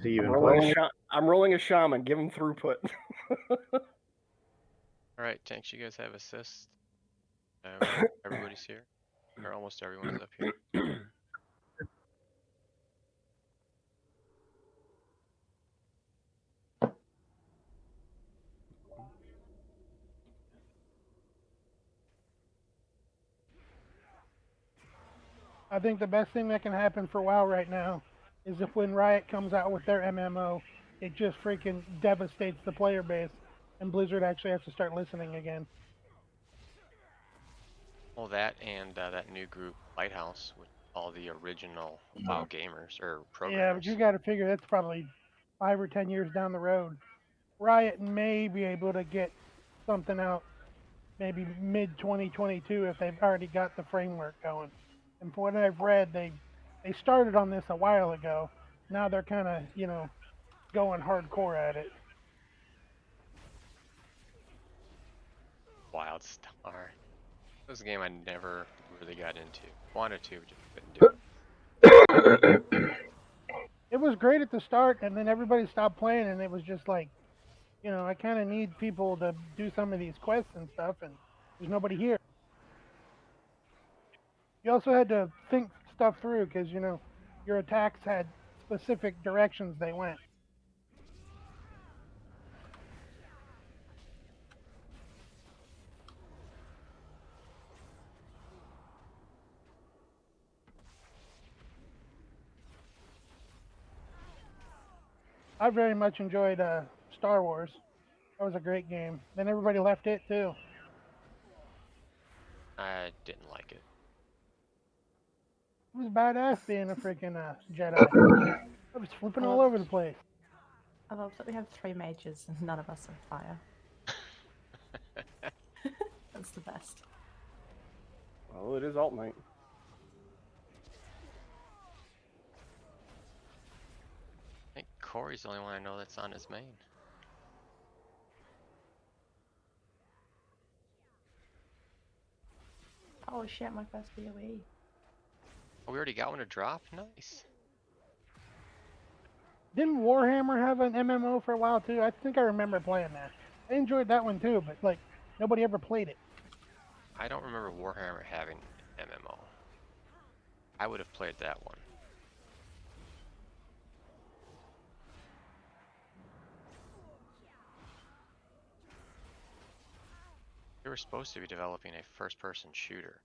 to even play. I'm rolling a shaman. Give him throughput. All right, tanks, you guys have assists. Everybody's here, or almost everyone is up here. I think the best thing that can happen for WoW right now is if when Riot comes out with their MMO, it just freaking devastates the player base, and Blizzard actually has to start listening again. Well, that and that new group, Lighthouse, with all the original WoW gamers or programmers. Yeah, but you got to figure that's probably 5 or 10 years down the road. Riot may be able to get something out maybe mid 2022 if they've already got the framework going. And from what I've read, they started on this a while ago. Now they're kind of going hardcore at it. WildStar. This was a game I never really got into. Wanted to, just couldn't do it. It was great at the start, and then everybody stopped playing, and it was just like, I kind of need people to do some of these quests and stuff, and there's nobody here. You also had to think stuff through because, your attacks had specific directions they went. I very much enjoyed Star Wars. That was a great game. Then everybody left it too. I didn't like it. It was badass being a freaking Jedi. I was flipping all over the place. I love that we have 3 mages and none of us are fire. That's the best. Well, it is Alt Knight. I think Corey's the only one I know that's on his main. Oh shit, my first BOE. Oh, we already got one to drop? Nice. Didn't Warhammer have an MMO for a while too? I think I remember playing that. I enjoyed that one too, but nobody ever played it. I don't remember Warhammer having MMO. I would have played that one. They were supposed to be developing a first-person shooter.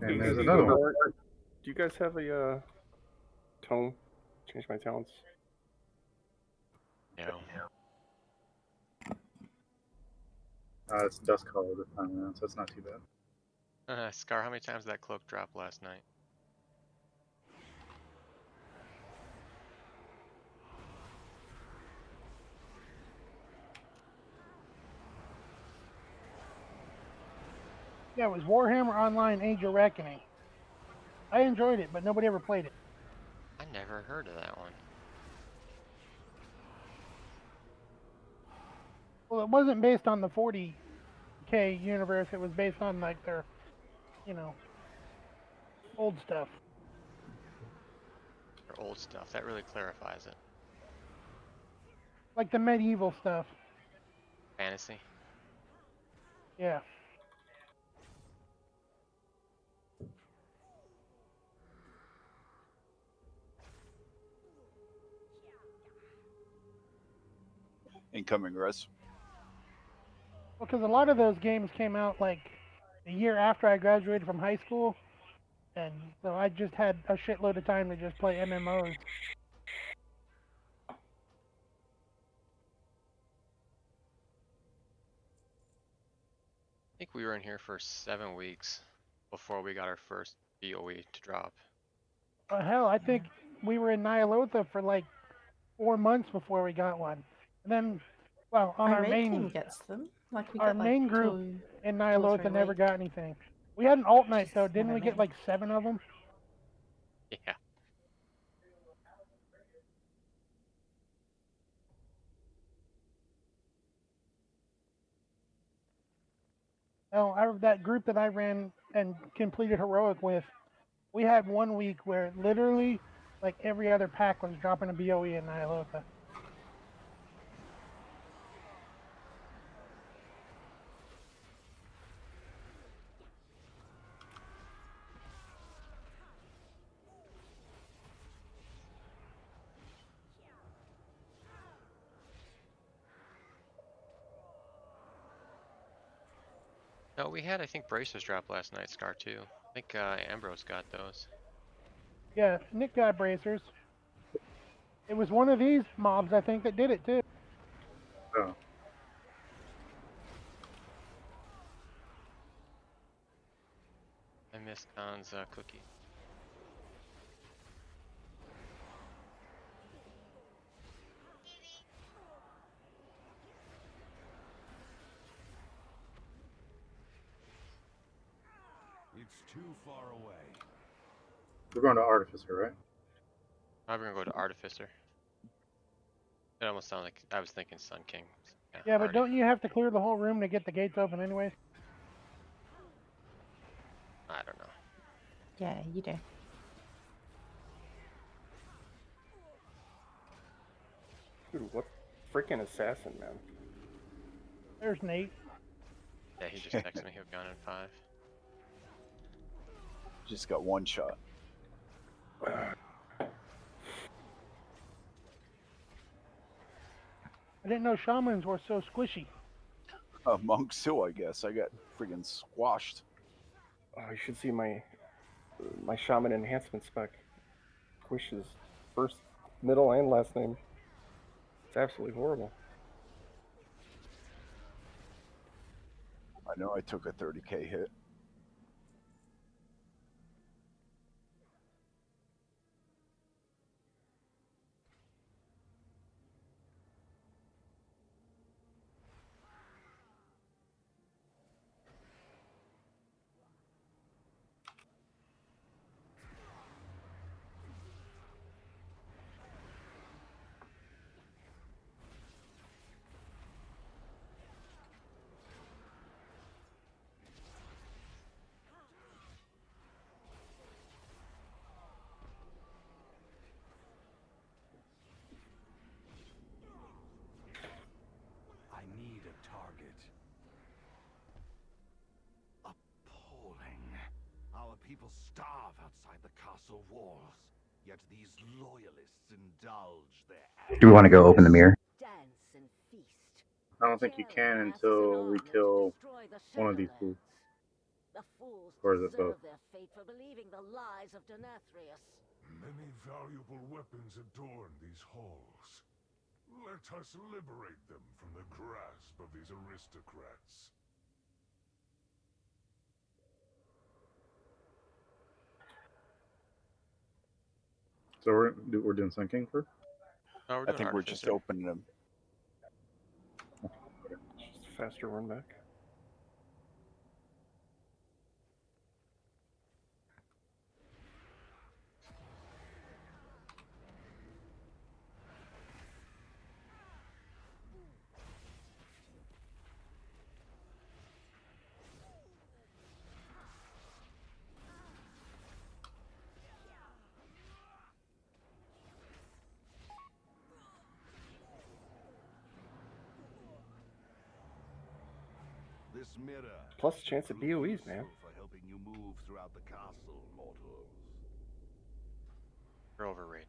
And there's another one. Do you guys have a tone? Change my talents. No. It's Dust Color this time around, so it's not too bad. Scar, how many times did that cloak drop last night? Yeah, it was Warhammer Online Age of Reckoning. I enjoyed it, but nobody ever played it. I never heard of that one. Well, it wasn't based on the 40K universe. It was based on their, old stuff. Or old stuff. That really clarifies it. Like the medieval stuff. Fantasy? Yeah. Incoming, Russ. Well, because a lot of those games came out a year after I graduated from high school, and so I just had a shitload of time to just play MMOs. I think we were in here for 7 weeks before we got our first BOE to drop. Hell, I think we were in Nyalotha for 4 months before we got one. And then, well, on My our raid main team gets them. We our get, main group 2 in 2 or Nyalotha 3 never weeks. got anything. We had an alt night though, didn't Never we get mind. 7 of them? Yeah. Oh, that group that I ran and completed heroic with, We had 1 week where literally, like every other pack was dropping a BOE in Nyalotha. No, we had, I think, bracers drop last night, Scar, too. I think Ambrose got those. Yeah, Nick got bracers. It was one of these mobs, I think, that did it too. Oh, I missed Khan's cookie. It's too far away. we're going to Artificer, right? I'm gonna go to Artificer. It almost sounded like I was thinking Sun King. Yeah, but don't you have to clear the whole room to get the gates open anyways? I don't know. Yeah, you do. Dude, what freaking assassin, man? There's Nate. Yeah, he just texted me. He'll be on in 5. Just got one shot. I didn't know shamans were so squishy. Monks too, I guess. I got friggin' squashed. Oh, you should see my shaman enhancement spec. Squish's first, middle, and last name. It's absolutely horrible. I know I took a 30k hit. I need a target. Appalling. Our people starve outside the castle walls. Yet these loyalists indulge their Do we want to go open the mirror? Dance and feast. I don't think you can until we kill one of these fools. The fools Or is it deserve both? their fate for believing the lies of Denathrius. Many valuable weapons adorn these halls. Let us liberate them from the grasp of these aristocrats. So we're doing Sun King first? No, we're I doing think we're just Artificer. opening them. Just a faster run back. This mirror. Plus chance of will BOEs, useful man. For helping you move throughout the castle, mortals. We're overrated.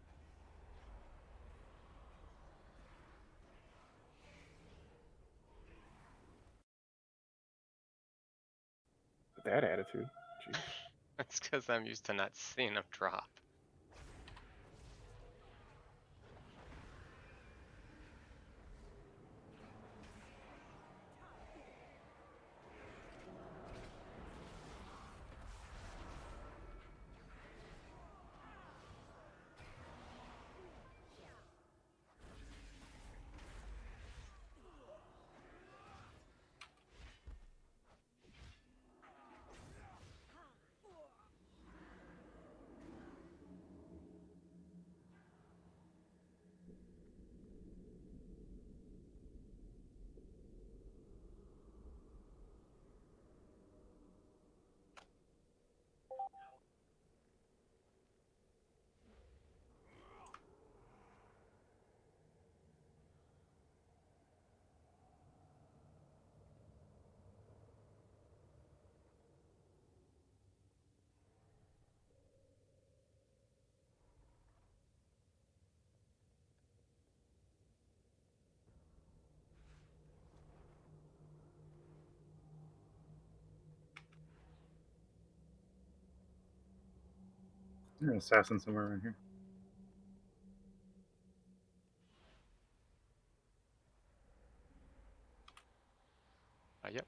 With that attitude. Jeez. That's because I'm used to not seeing them drop. There's an assassin somewhere around here. Yep.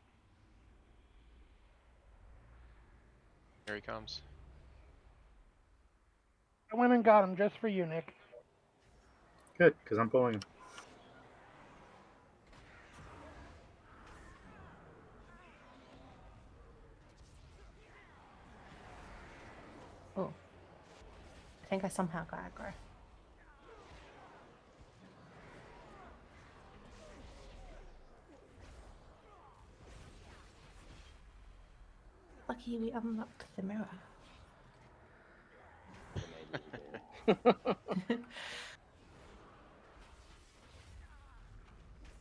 Here he comes. I went and got him just for you, Nick. Good, because I'm pulling him. Oh. I think I somehow got aggro. Lucky we unlocked the mirror.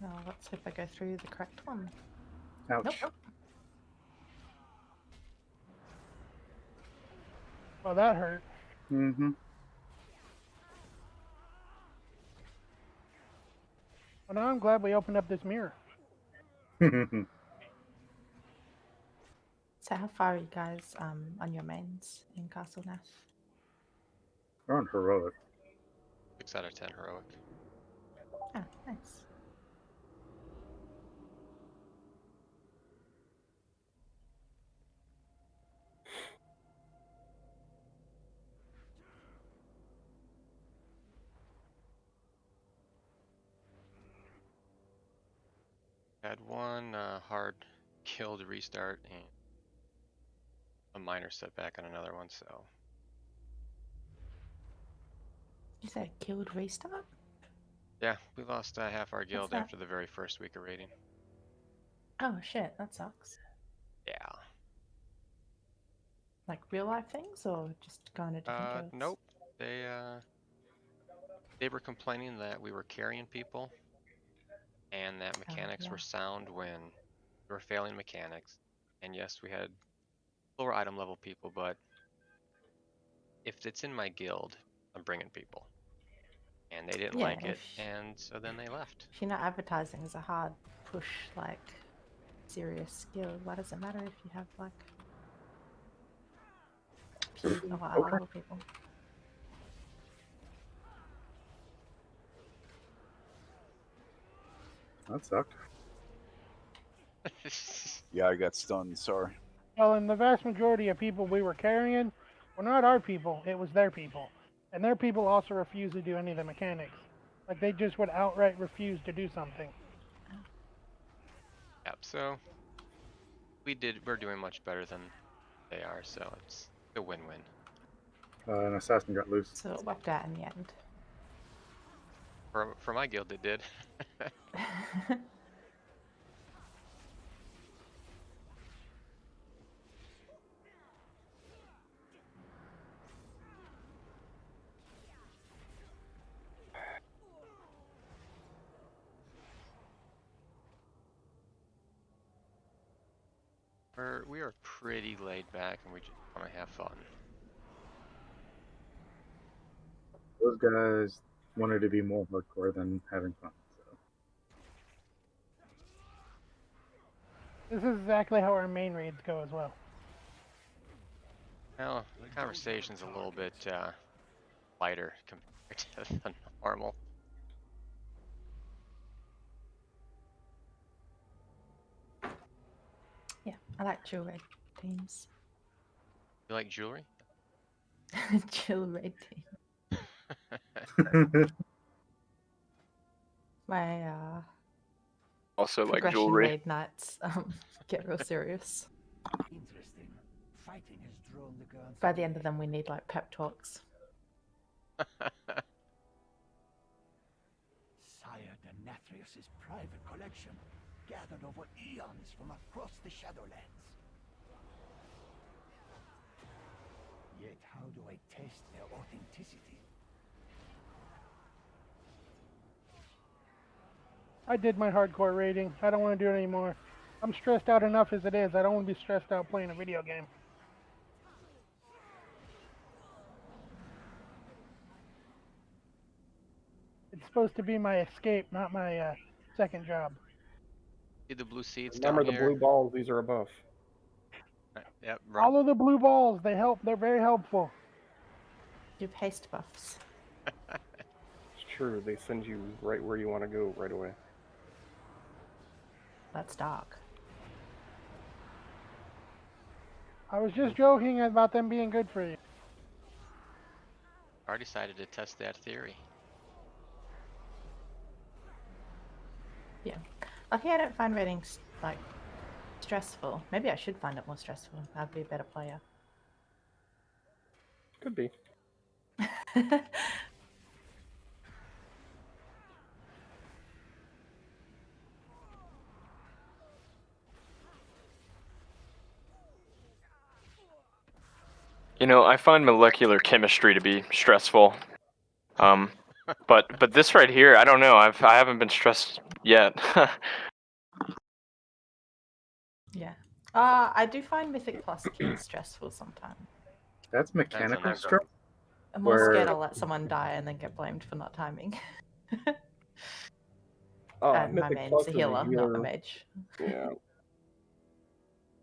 Well, let's hope I go through the correct one. Ouch. Nope. Well, that hurt. Mm-hmm. Well, now I'm glad we opened up this mirror. So how far are you guys on your mains in Castle Nath? We're on heroic. 6 out of 10 heroic. Ah, nice. Had one hard kill to restart and a minor setback on another one, so You said guild restart? yeah, we lost half our guild that? after the very first week of raiding. Oh shit, that sucks. Yeah. Like real life things or just going to different guilds? Nope. They were complaining that we were carrying people and that mechanics were yeah. sound when we were failing mechanics. And yes, we had lower item level people, but if it's in my guild, I'm bringing people. And they didn't Yeah, like it, if- and so then they left. If you're not advertising as a hard push, like serious skill, why does it matter if you have like high level people? That sucked. Yeah, I got stunned. Sorry. Well, and the vast majority of people we were carrying were not our people, it was their people. And their people also refused to do any of the mechanics. Like, they just would outright refuse to do something. Yep, so we're doing much better than they are, so it's a win-win. An assassin got loose. So it worked out in the end. For my guild, it did. We are pretty laid back, and we just want to have fun. Those guys wanted to be more hardcore than having fun. So. This is exactly how our main raids go as well. Well, the conversation's a little bit lighter compared to the normal. Yeah, I like chill raid teams. You like jewelry? Chill raid team. My Also, like progression jewelry. raid nights get real serious. Interesting. Fighting has drawn the gods. By the end of them, we need like pep talks. Sire Denathrius' private collection, gathered over eons from across the Shadowlands. Yet how do I test their authenticity? I did my hardcore raiding. I don't want to do it anymore. I'm stressed out enough as it is. I don't want to be stressed out playing a video game. It's supposed to be my escape, not my second job. See the blue seeds Remember down the here? blue balls, these are a buff. Yep, Follow the blue balls. They help. They're very helpful. Do haste buffs. It's true. They send you right where you want to go right away. That's dark. I was just joking about them being good for you. I decided to test that theory. Yeah. Lucky I don't find raiding like stressful. Maybe I should find it more stressful. I'd be a better player. Could be. You know, I find molecular chemistry to be stressful. But this right here, I don't know. I haven't been stressed yet. Yeah. I do find Mythic Plus keys stressful sometimes. That's Depends on mechanical their stress. I'm more scared Where- I'll let someone die and then get blamed for not timing. Mythic my main's Plus a is healer, not a healer. mage. Yeah.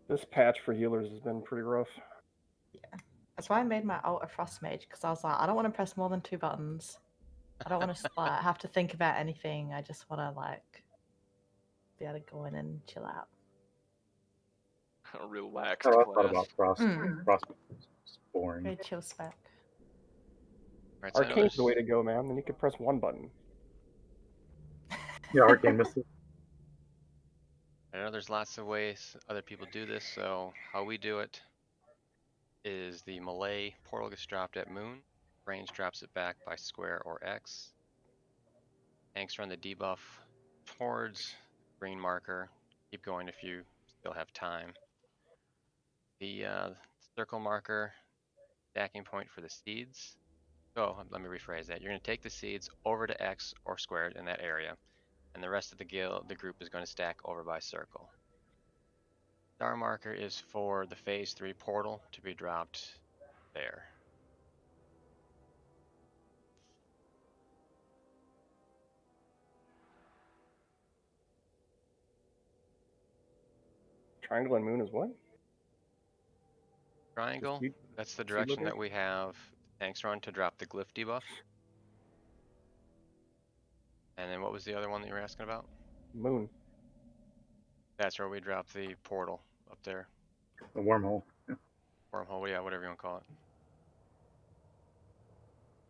This patch for healers has been pretty rough. That's why I made my ult a Frost Mage, because I was like, I don't want to press more than 2 buttons. I don't want to have to think about anything. I just want to like be able to go in and chill out. A relaxed Oh, I thought class. about Frost. Frost is boring. Very chill spec. Right, so I know Arcane's the way there's- to go, man. Then you can press one button. Yeah, Arcane Missile. I know there's lots of ways other people do this, so how we do it is the melee portal gets dropped at moon, range drops it back by square or X. Tanks run the debuff towards green marker. Keep going if you still have time. The circle marker, stacking point for the seeds. So let me rephrase that. You're going to take the seeds over to X or squared in that area, and the rest of the group is going to stack over by circle. Star marker is for the phase 3 portal to be dropped there. Triangle and moon is what? Triangle, seed- that's the seed direction locator? that we have tanks run to drop the glyph debuff. And then what was the other one that you were asking about? Moon. That's where we drop the portal up there. The wormhole. Wormhole, yeah, whatever you want to call it.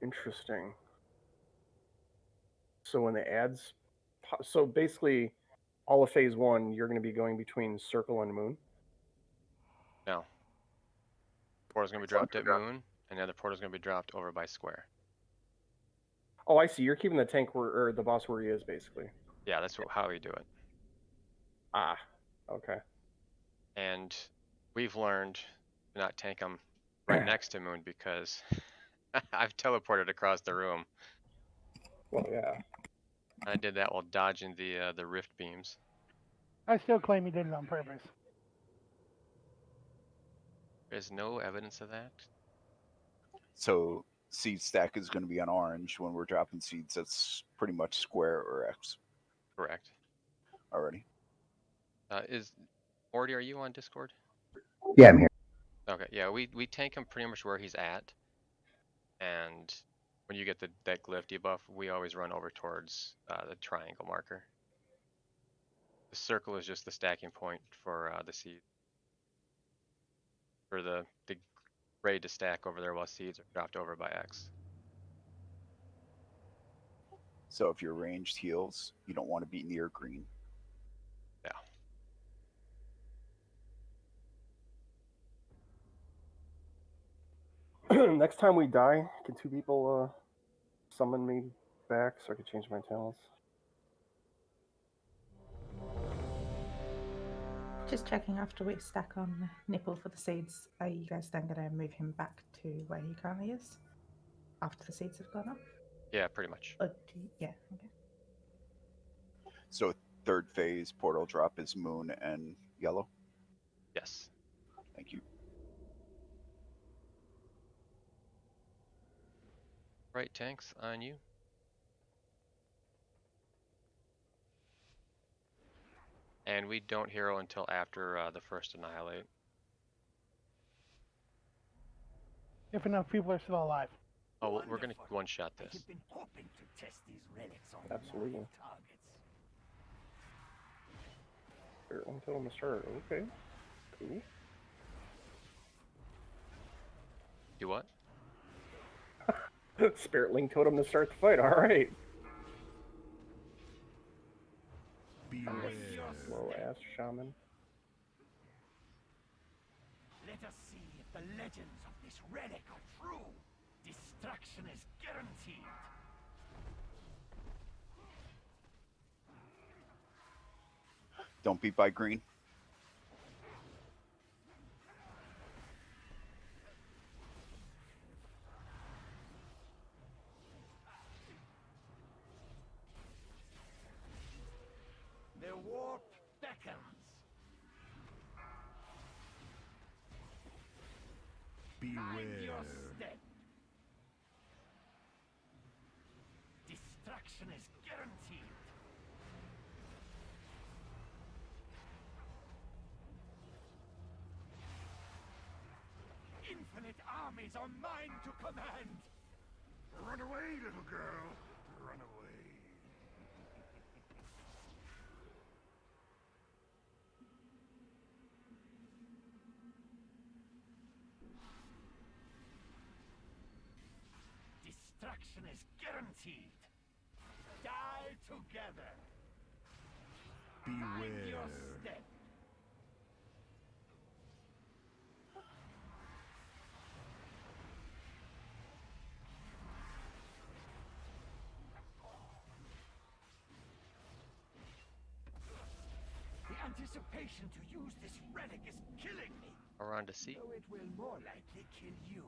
Interesting. So when the ads, so basically, all of phase 1, you're going to be going between circle and moon. No. Portal's going to be dropped at moon, and the other portal's going to be dropped over by square. Oh, I see. You're keeping the tank or the boss where he is, basically. Yeah, that's how we do it. Ah, okay. And we've learned to not tank them right next to moon because I've teleported across the room. Well, yeah. I did that while dodging the rift beams. I still claim he did it on purpose. There's no evidence of that. So seed stack is going to be on orange when we're dropping seeds. That's pretty much square or X Correct. already. Is Morty, are you on Discord? Yeah, I'm here. Okay, yeah, we tank him pretty much where he's at, and when you get that glyph debuff, we always run over towards the triangle marker. The circle is just the stacking point for the seed. For the raid to stack over there while seeds are dropped over by X. So if you're ranged heals, you don't want to be near green. Yeah. Next time we die, can 2 people summon me back so I can change my talents? Just checking after we stack on Nipple for the seeds. Are you guys then going to move him back to where he currently is? After the seeds have gone up? Yeah, pretty much. Yeah, okay. So third phase portal drop is moon and yellow. Yes. Thank you. Right, tanks, on you. And we don't hero until after the first annihilate. If enough people are still alive. Oh, well, we're gonna one-shot I this. have been hoping to test these relics on Absolutely. live targets. Spirit Link Totem to start. Okay. Cool. Do what? Spirit Link Totem to start the fight. All right. Slow ass shaman. Let us see if the legends of this relic are true. Destruction is guaranteed. Don't beat by green. The warp beckons. Mind your step. Destruction is guaranteed. Infinite armies are mine to command. Run away, little girl. Run away. Destruction is guaranteed. Die together. Mind your step. The anticipation to use this relic is killing me. Around to see. Though it will more likely kill you.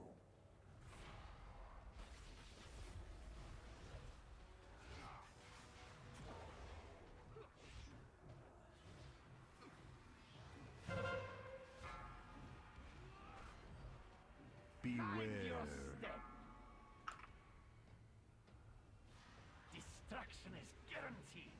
Mind your step. Destruction is guaranteed.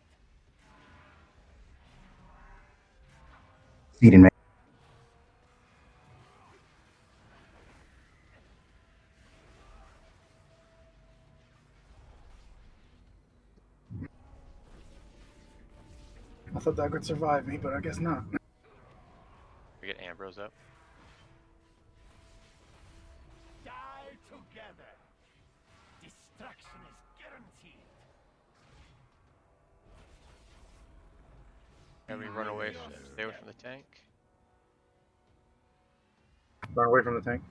I thought that could survive me, but I guess not. We get Ambrose up. Die together. Destruction is guaranteed. And we run away. Stay away from the tank. Run away from the tank.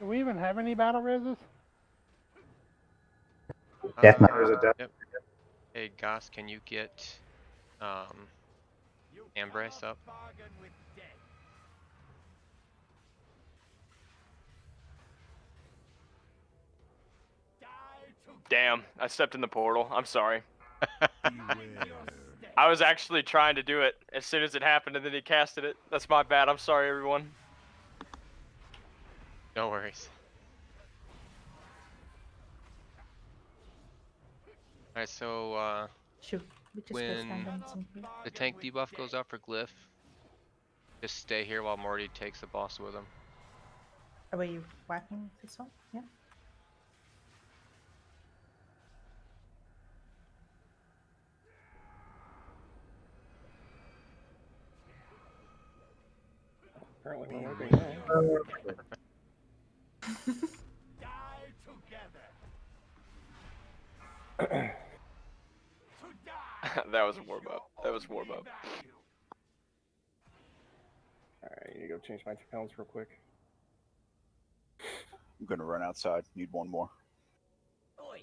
Do we even have any battle reses? Death Knight. There's a death. Yep. Hey, Goss, can you get You Ambrose cannot up? bargain with death. Die together. Damn, I stepped in the portal. I'm sorry. Mind your step. I was actually trying to do it as soon as it happened, and then he casted it. That's my bad. I'm sorry, everyone. No worries. Alright, so Should we just go When- stand on something? the tank debuff goes out for Glyph. Just stay here while Morty takes the boss with him. Are we wiping this one? Yeah. Apparently we're wiping now. Die together. To die. That was is warm your up. That was warm only up. value. Alright, I need to go change my talents real quick. I'm gonna run outside. Need one more. Oi.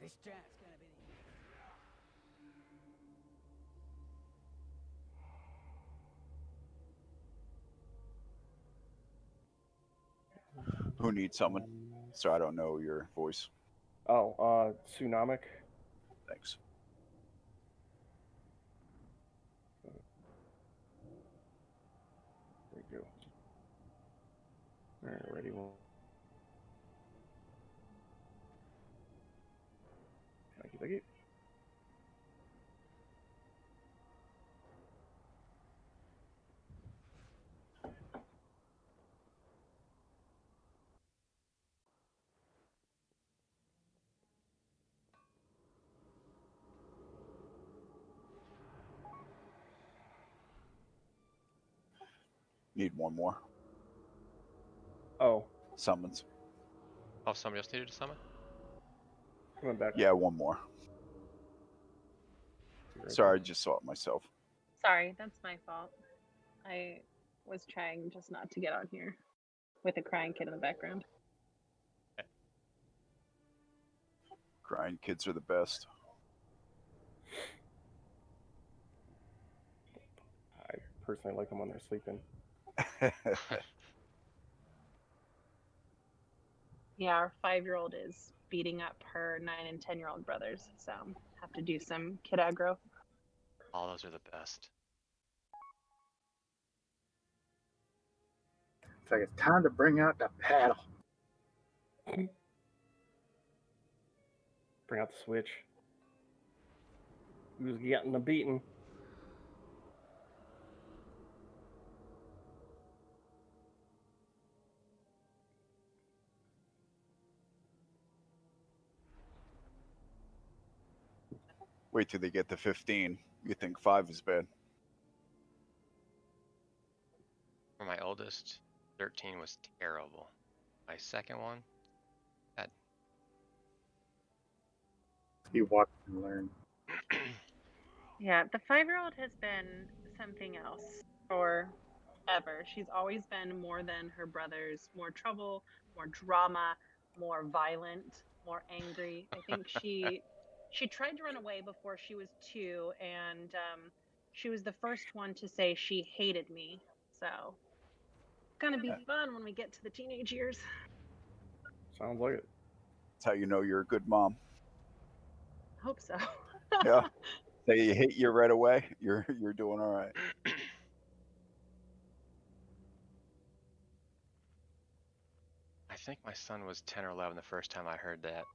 This chat's gonna be. Who needs someone? So I don't know your voice. Oh, Tsunamic. Thanks. There you go. Alright, ready one. Thank you, thank you. Need one more. Oh, Summons. Oh, somebody else needed to summon? coming back. Yeah, one more. Right Sorry, I there. just saw it myself. Sorry, that's my fault. I was trying just not to get on here with a crying kid in the background. Crying kids are the best. I personally like them when they're sleeping. Yeah, our 5-year-old is beating up her 9 and 10-year-old brothers, so have to do some kid aggro. All those are the best. It's like it's time to bring out the paddle. Bring out the Switch. Who's getting the beating? Wait till they get to 15. You think 5 is bad. For my oldest, 13 was terrible. My second one, You watch and learn. Yeah, the 5-year-old has been something else forever. She's always been more than her brothers, more trouble, more drama, more violent, more angry. I think she tried to run away before she was 2, and she was the first one to say she hated me. So it's gonna be fun when we get to the teenage years. Sounds like it. That's how you know you're a good mom. Hope so. Yeah. They hate you right away. You're doing all right. I think my son was 10 or 11 the first time I heard that.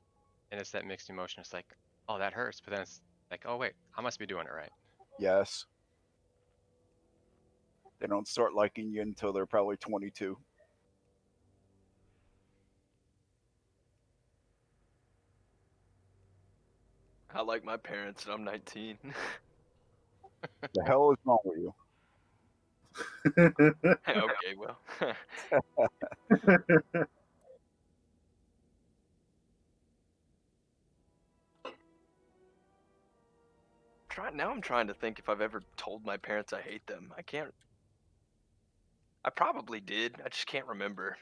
And it's that mixed emotion. It's like, oh, that hurts. But then it's like, oh, wait, I must be doing it right. Yes. They don't start liking you until they're probably 22. I like my parents and I'm 19. The hell is wrong with you? Okay, well. Now I'm trying to think if I've ever told my parents I hate them. I can't. I probably did. I just can't remember.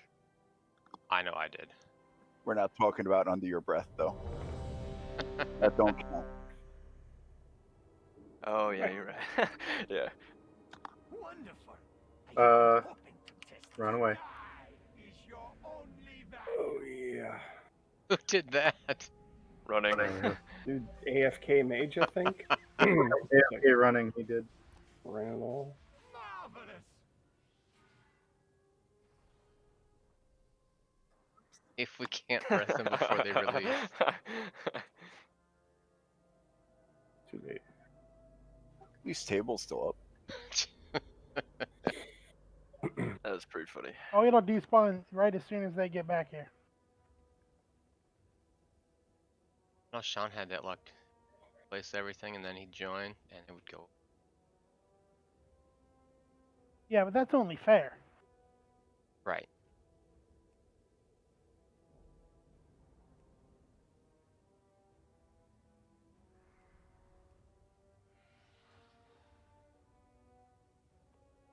I know I did. We're not talking about under your breath, though. That don't count. Oh, yeah, you're right. Yeah. Wonderful. Run away. Oh yeah. Who did that? Running. Dude, AFK Mage, I think. AFK running, he did. Ran all. Marvelous. If we can't breath them before they release. Too late. At least table's still up. That was pretty funny. Oh, it'll despawn right as soon as they get back here. No, Sean had that luck. Place everything and then he'd join and it would go. Yeah, but that's only fair. Right.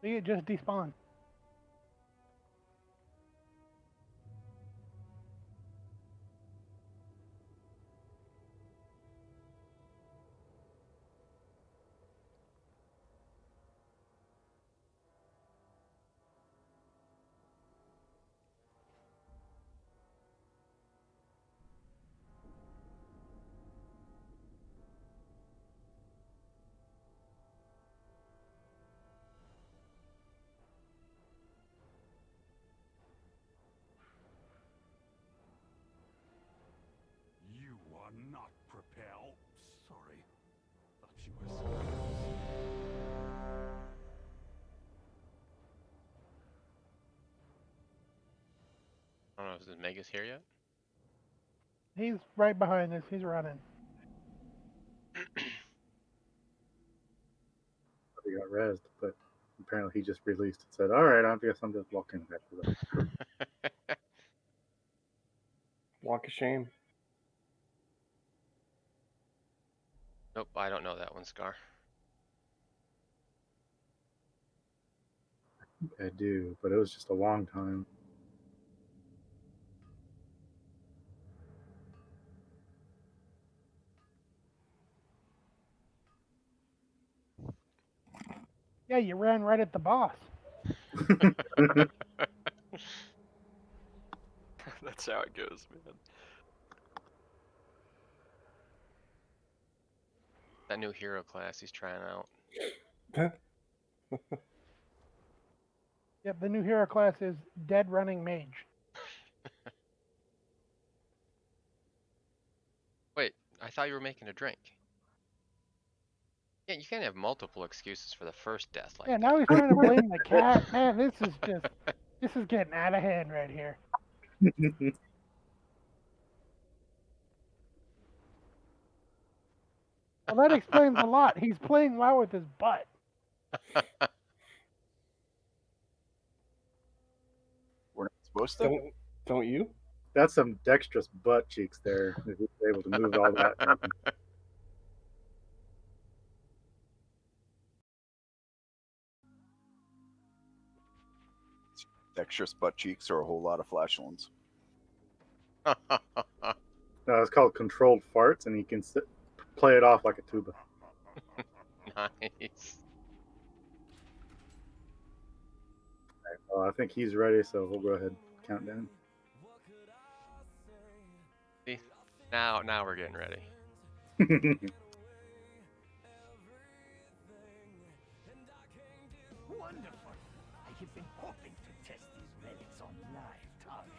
See, it just despawned. You are not propelled. Sorry. Thought you were someone else. I don't know, is Megas here yet? He's right behind us. He's running. He got rezzed, but Apparently, he just released it. Said, "All right, I guess I'm just walking back to the." Walk of shame. Nope, I don't know that one, Scar. I do, but it was just a long time. Yeah, you ran right at the boss. That's how it goes, man. That new hero class he's trying out. Yep, the new hero class is Dead Running Mage. Wait, I thought you were making a drink. Yeah, you can't have multiple excuses for the first death like Yeah, that. now he's trying to blame the cat. Man, this is getting out of hand right here. Well, that explains a lot. He's playing WoW with his butt. We're not supposed to. Don't you? That's some dexterous butt cheeks there. If he's able to move all that. Dexterous butt cheeks or a whole lot of flatulence. No, it's called controlled farts, and he can play it off like a tuba. Nice. Right, well, I think he's ready, so we'll go ahead and count down. See, now we're getting ready. Wonderful. I have been hoping to test these relics on live targets.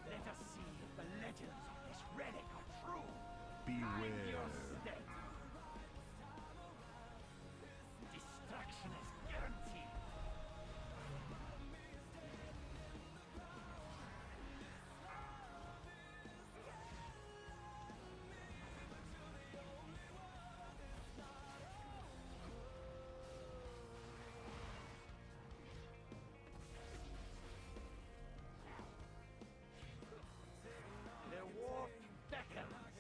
Let us see if the legends of this relic are true. Beware. Destruction is guaranteed. The wolf beckons.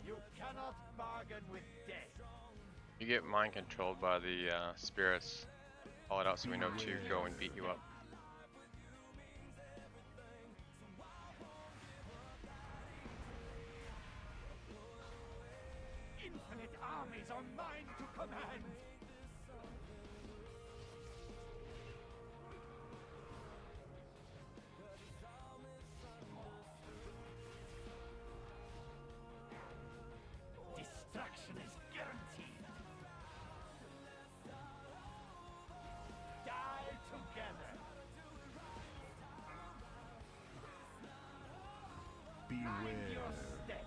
You cannot bargain with death. You get mind controlled by the spirits. Call it out so we know to go and beat you up. Infinite armies are mine to command. Destruction is guaranteed. Die together. Beware. Your step.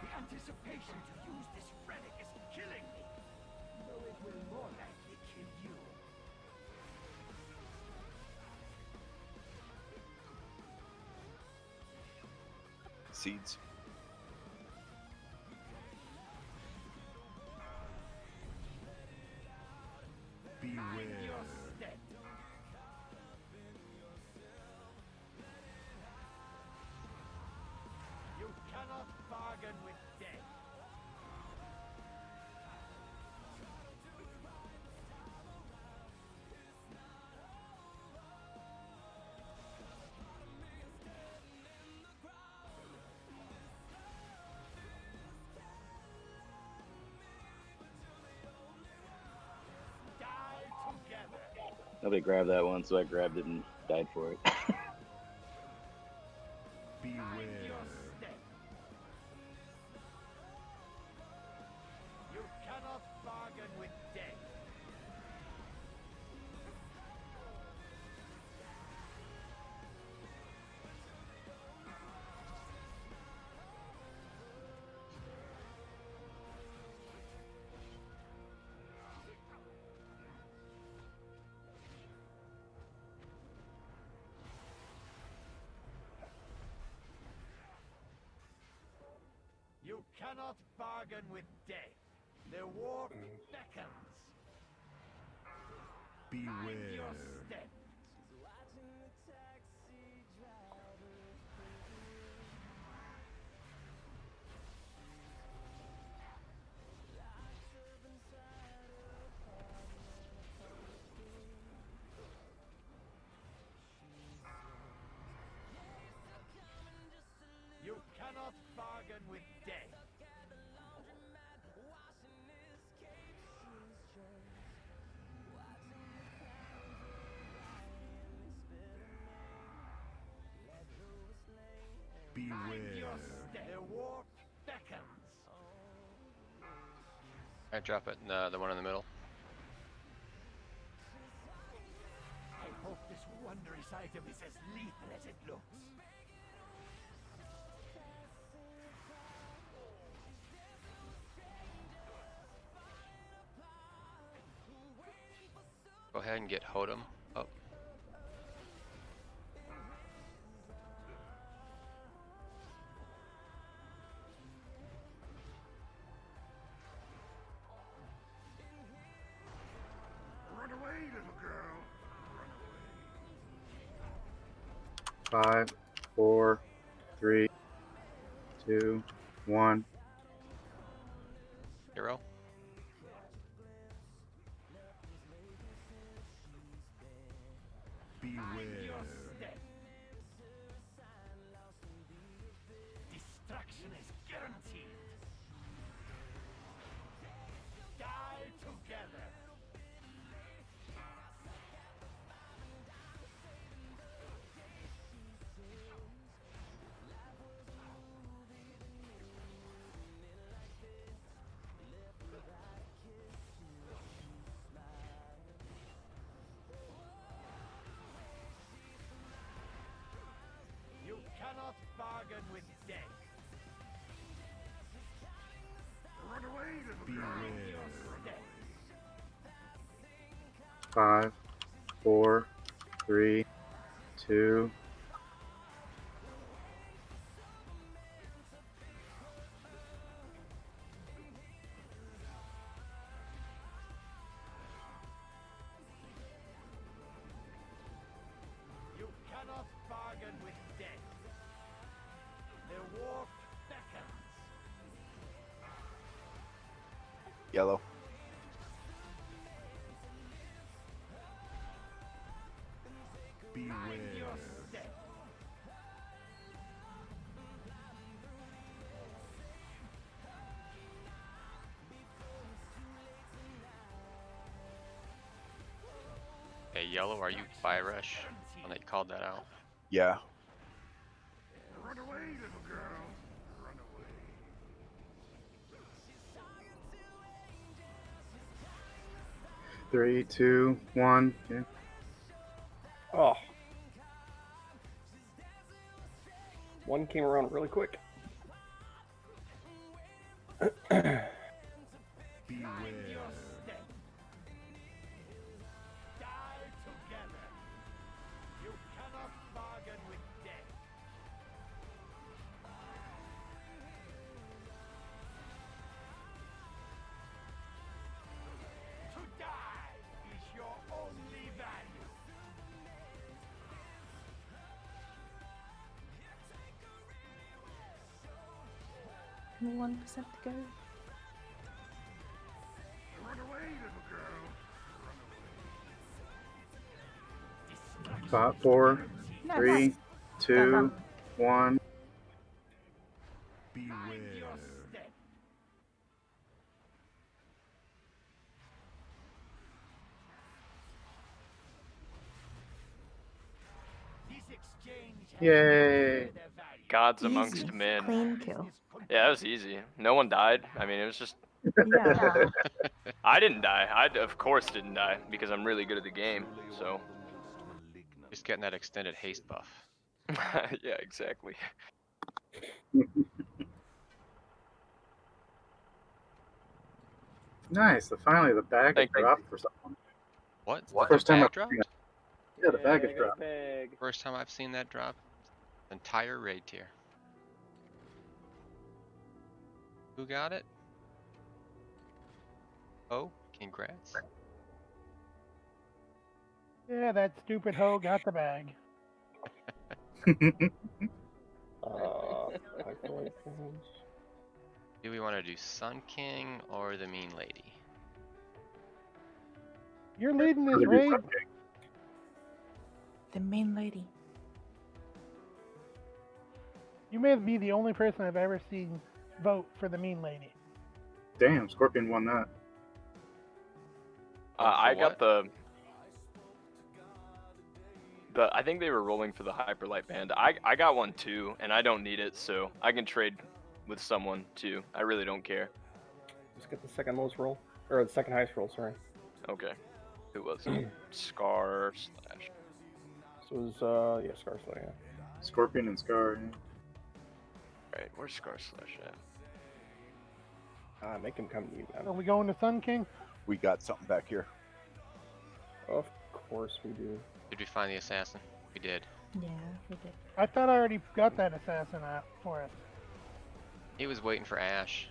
The anticipation to use this relic is killing me. Though it will more likely kill you. Seeds. Beware. Your step. You cannot bargain with death. Die together. Nobody grabbed that one, so I grabbed it and died for it. Beware. Your step. You cannot bargain with death. You cannot bargain with death. The war beckons. Mind your step. You cannot bargain with death. Mind your step. The war beckons. I drop it. The one in the middle. I hope this wondrous item is as lethal as it looks. Go ahead and get Hodum up. Run away, little girl. Run away. 5, 4, 3, 2, 1. Hero. Mind your step. Destruction is guaranteed. Die together. You cannot bargain with death. Run away, little girl. Mind your step. 5, 4, 3, 2. You cannot bargain with death. The war beckons. Yellow. Mind your step. Hey, Yellow, are you buy rush? When they called that out. Yeah. Run away, little girl. Run away. 3, 2, 1. Okay. Oh. One came around really quick. Mind your step. Die together. You cannot bargain with death. To die is your only value. 1% to go. Run away, little girl. 5, 4, No, 3, 2, 1. Mind your step. This exchange has Yay. demonstrated their value. Gods Easy. amongst men. Clean kill. Yeah, that was easy. No one died. I mean, it was just. Yeah. I didn't die. I, of course, didn't die because I'm really good at the game. So. Just getting that extended haste buff. Yeah, exactly. Nice. Finally, the bag Thank you. dropped for someone. What? What? The First time bag I've dropped? seen it. Yeah, the bag is dropped. First time I've seen that drop. Entire raid tier. Who got it? Oh, congrats. Yeah, that stupid hoe got the bag. Do we want to do Sun King or the Mean Lady? You're leading this Really good raid. subject. The main lady. You may be the only person I've ever seen vote for the mean lady. Damn, Scorpion won that. I For got the. I think they were rolling for the Hyperlight Band. I got one too, and I don't need it, so I can trade with someone too. I really don't care. Just get the second lowest roll, or the second highest roll. Sorry. Okay. Who was it? Scar slash. This was yeah, Scar Slash. Yeah. Scorpion and Scar. Yeah. Right, where's Scar slash at? Make him come to you, Are man. we going to Sun King? We got something back here. Of course we do. Did we find the assassin? We did. Yeah, we did. I thought I already got that assassin out for us. He was waiting for Ash.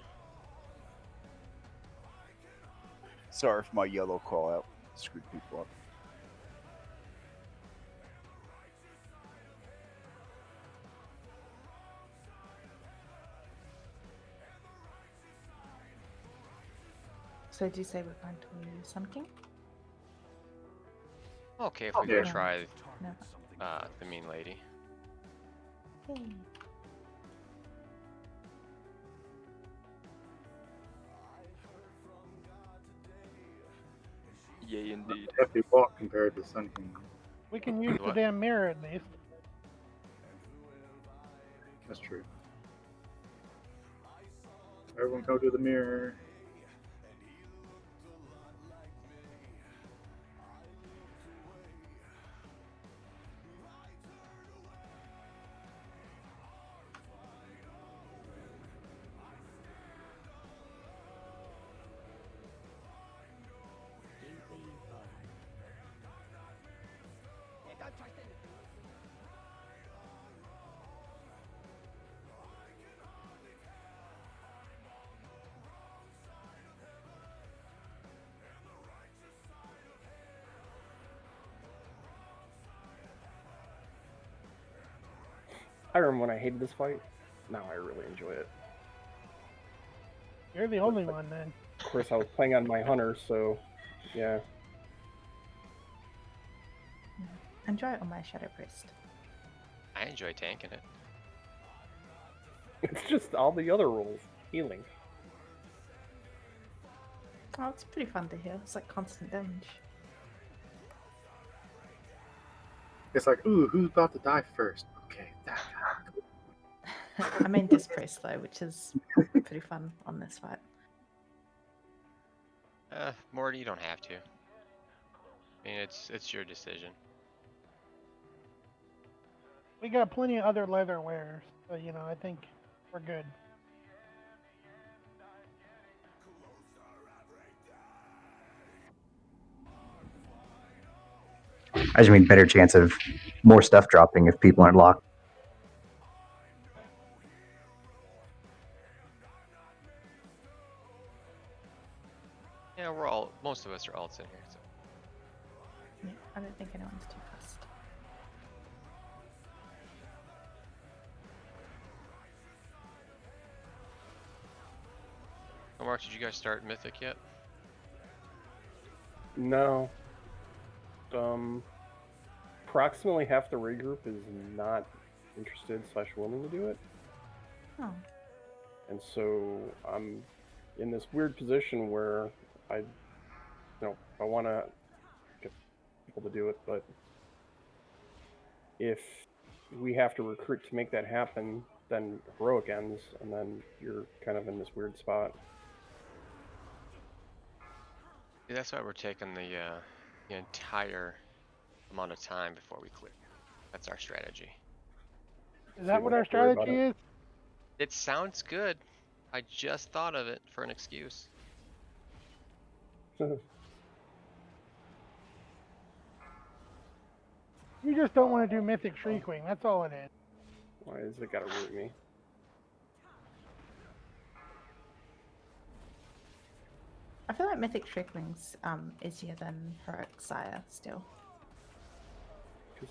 Sorry for my yellow call out. Screwed people up. So did you say we're going to Sun King? Okay, if we Yeah. go try No. the Mean Lady. Yay. Yay, indeed. Hefty walk compared to Sun King. We can use the What? damn mirror at least. That's true. Everyone go to the mirror. I remember when I hated this fight. Now I really enjoy it. You're the only one then. Of course, I was playing on my hunter, so yeah. Enjoy it on my Shadow Priest. I enjoy tanking it. It's just all the other rolls. Healing. Oh, it's pretty fun to hear. It's like constant damage. It's like, ooh, who's about to die first? Okay, that guy. I mean Disc Priest though, which is pretty fun on this fight. Morty, you don't have to. I mean, it's your decision. We got plenty of other leather wearers, so you know, I think we're good. I just mean better chance of more stuff dropping if people aren't locked. Yeah, most of us are alts in here. So. Yeah, I don't think anyone's too fast. Oh, Mark, did you guys start Mythic yet? No. Approximately half the raid group is not interested / willing to do it. Oh. And so I'm in this weird position where I want to get people to do it, but if we have to recruit to make that happen, then Heroic ends, and then you're kind of in this weird spot. Yeah, that's why we're taking the entire amount of time before we clear. That's our strategy. Is that what our strategy is? It sounds good. I just thought of it for an excuse. You just don't want to do Mythic Shriekwing, that's all it is. Why has it got to root me? I feel like Mythic Shriekling's easier than Heroic Sire still.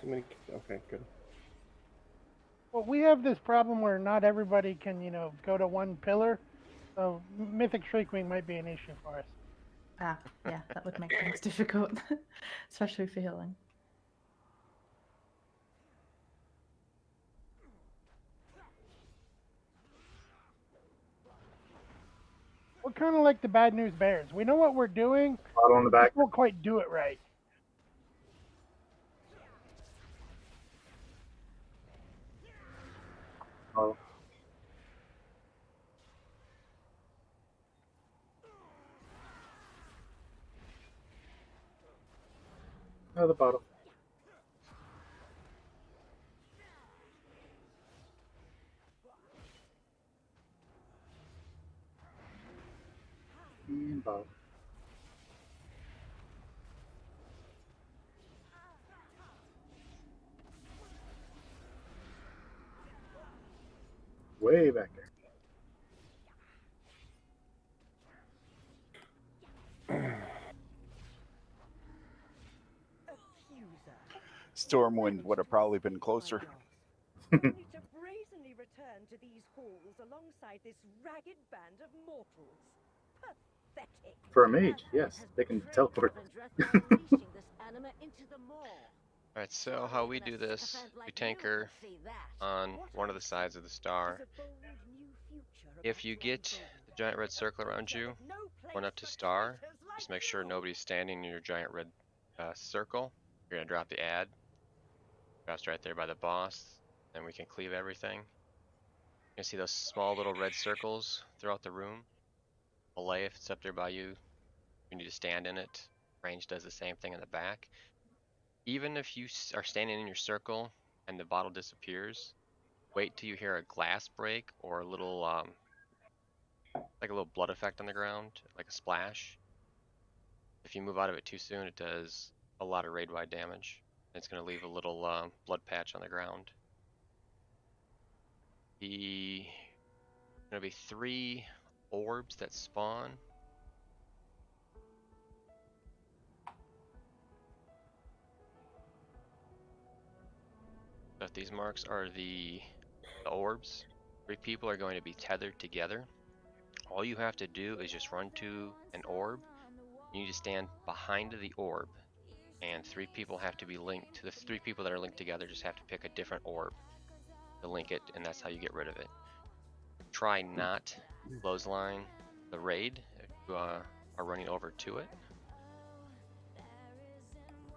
Okay, good. Well, we have this problem where not everybody can, go to one pillar. So Mythic Shriekwing might be an issue for us. Ah, yeah, that would make things difficult, especially for healing. We're kind of like the Bad News Bears. We know what we're doing. Bottle on the back. We won't quite do it right. Oh. Oh, the bottle. And bottle. Way back there. Stormwind would have probably been closer. Only to brazenly return to these halls alongside this ragged band of mortals. Pathetic. For a mage, yes, they can teleport. Alright, so how we do this, we tanker on one of the sides of the star. If you get the giant red circle around you, going up to star, just make sure nobody's standing in your giant red circle. You're going to drop the ad. Drops right there by the boss, and we can cleave everything. You can see those small little red circles throughout the room. Belay, if it's up there by you, you need to stand in it. Range does the same thing in the back. Even if you are standing in your circle and the bottle disappears, wait till you hear a glass break or a little, like a little blood effect on the ground, like a splash. If you move out of it too soon, it does a lot of raid-wide damage. It's going to leave a little blood patch on the ground. There's going to be 3 orbs that spawn. But these marks are the orbs. 3 people are going to be tethered together. All you have to do is just run to an orb. You need to stand behind the orb. And 3 people have to be linked. The 3 people that are linked together just have to pick a different orb to link it, and that's how you get rid of it. Try not clothesline the raid if you are running over to it.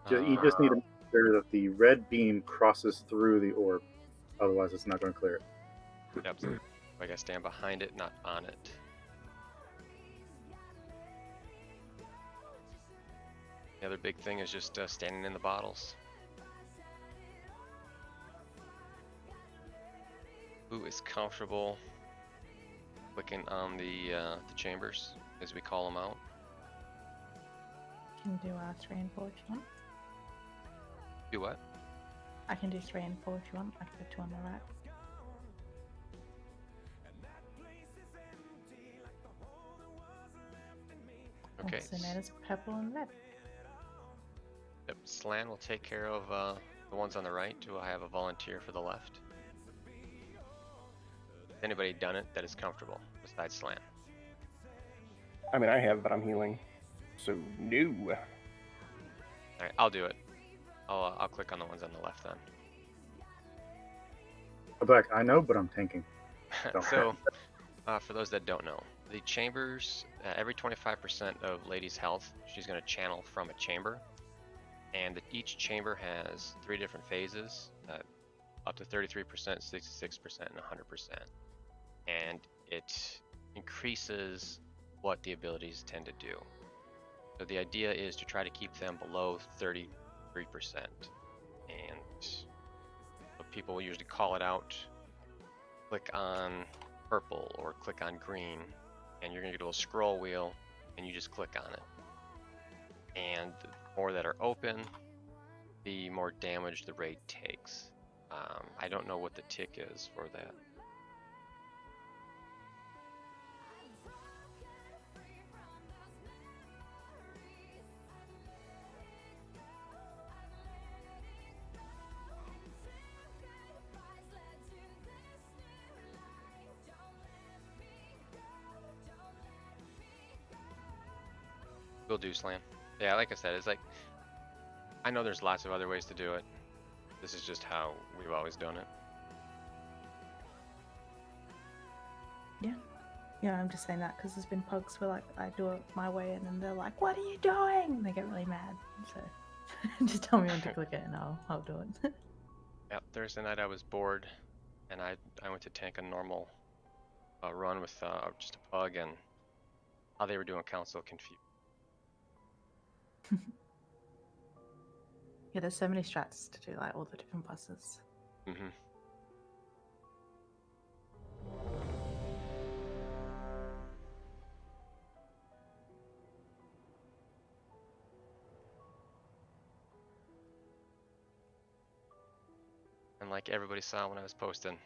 You just need to make sure that the red beam crosses through the orb. Otherwise, it's not going to clear it. Yep. So I gotta stand behind it, not on it. The other big thing is just standing in the bottles. Who is comfortable clicking on the chambers, as we call them out? Can do 3 and 4 if you want. Do what? I can do 3 and 4 if you want. I can put 2 on the right. Okay. Also known as purple and red. Yep. Slan will take care of the ones on the right. Do I have a volunteer for the left? Has anybody done it that is comfortable besides Slan? I mean, I have, but I'm healing. So, no. Alright, I'll do it. I'll click on the ones on the left then. Black, I know, but I'm tanking. So, for those that don't know, the chambers, every 25% of Lady's health, she's going to channel from a chamber. And each chamber has 3 different phases, up to 33%, 66%, and 100%. And it increases what the abilities tend to do. So the idea is to try to keep them below 33%. And so people will usually call it out, click on purple or click on green, and you're going to get a little scroll wheel, and you just click on it. And the more that are open, the more damage the raid takes. I don't know what the tick is for that. We'll do slam. Yeah, like I said, it's like I know there's lots of other ways to do it. This is just how we've always done it. Yeah, I'm just saying that because there's been pugs where like I do it my way and then they're like, "What are you doing?" And they get really mad. So just tell me when to click it and I'll do it. Yep, Thursday night I was bored, and I went to tank a normal run with just a pug, and how they were doing council confused. Yeah, there's so many strats to do like all the different buses. Mm-hmm. And like everybody saw when I was posting,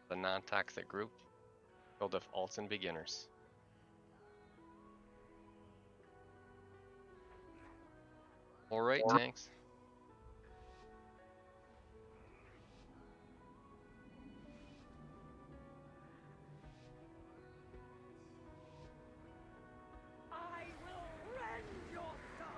the non-toxic group filled with alts and beginners. All right, tanks. I will rend your souls!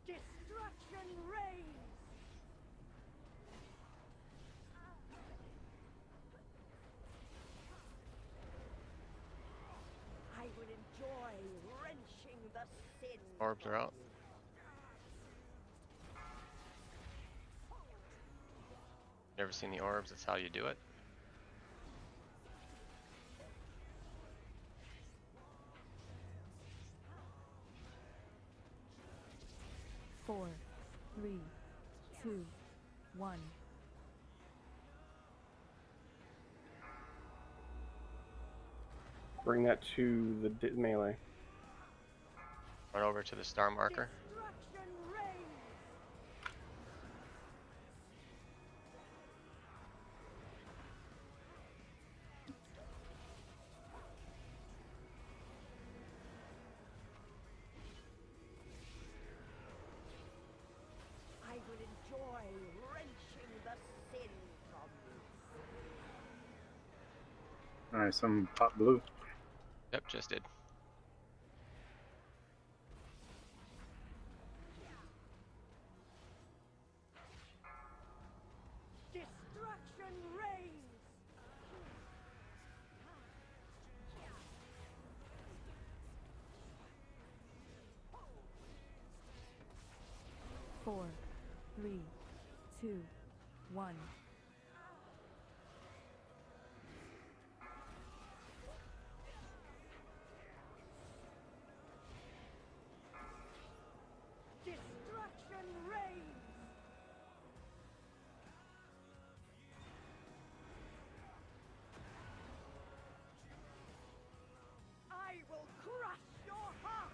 Destruction reigns! I will enjoy wrenching the sin. Orbs are out. Never seen the orbs? That's how you do it. Four, 3, 2, 1. Bring that to the melee. Run over to the star marker. Destruction reigns! I will enjoy wrenching the sin from you. Alright, some pop blue. Yep, just did. Destruction reigns! Four, 3, 2, 1. Destruction reigns! I will crush your heart!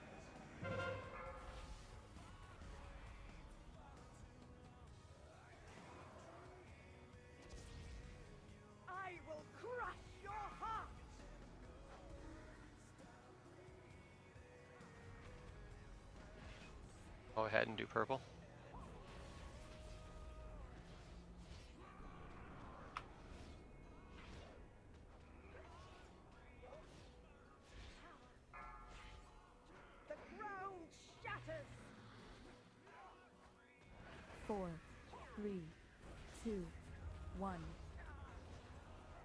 I will crush your heart! Go ahead and do purple. The ground shatters! 4, 3, 2, 1.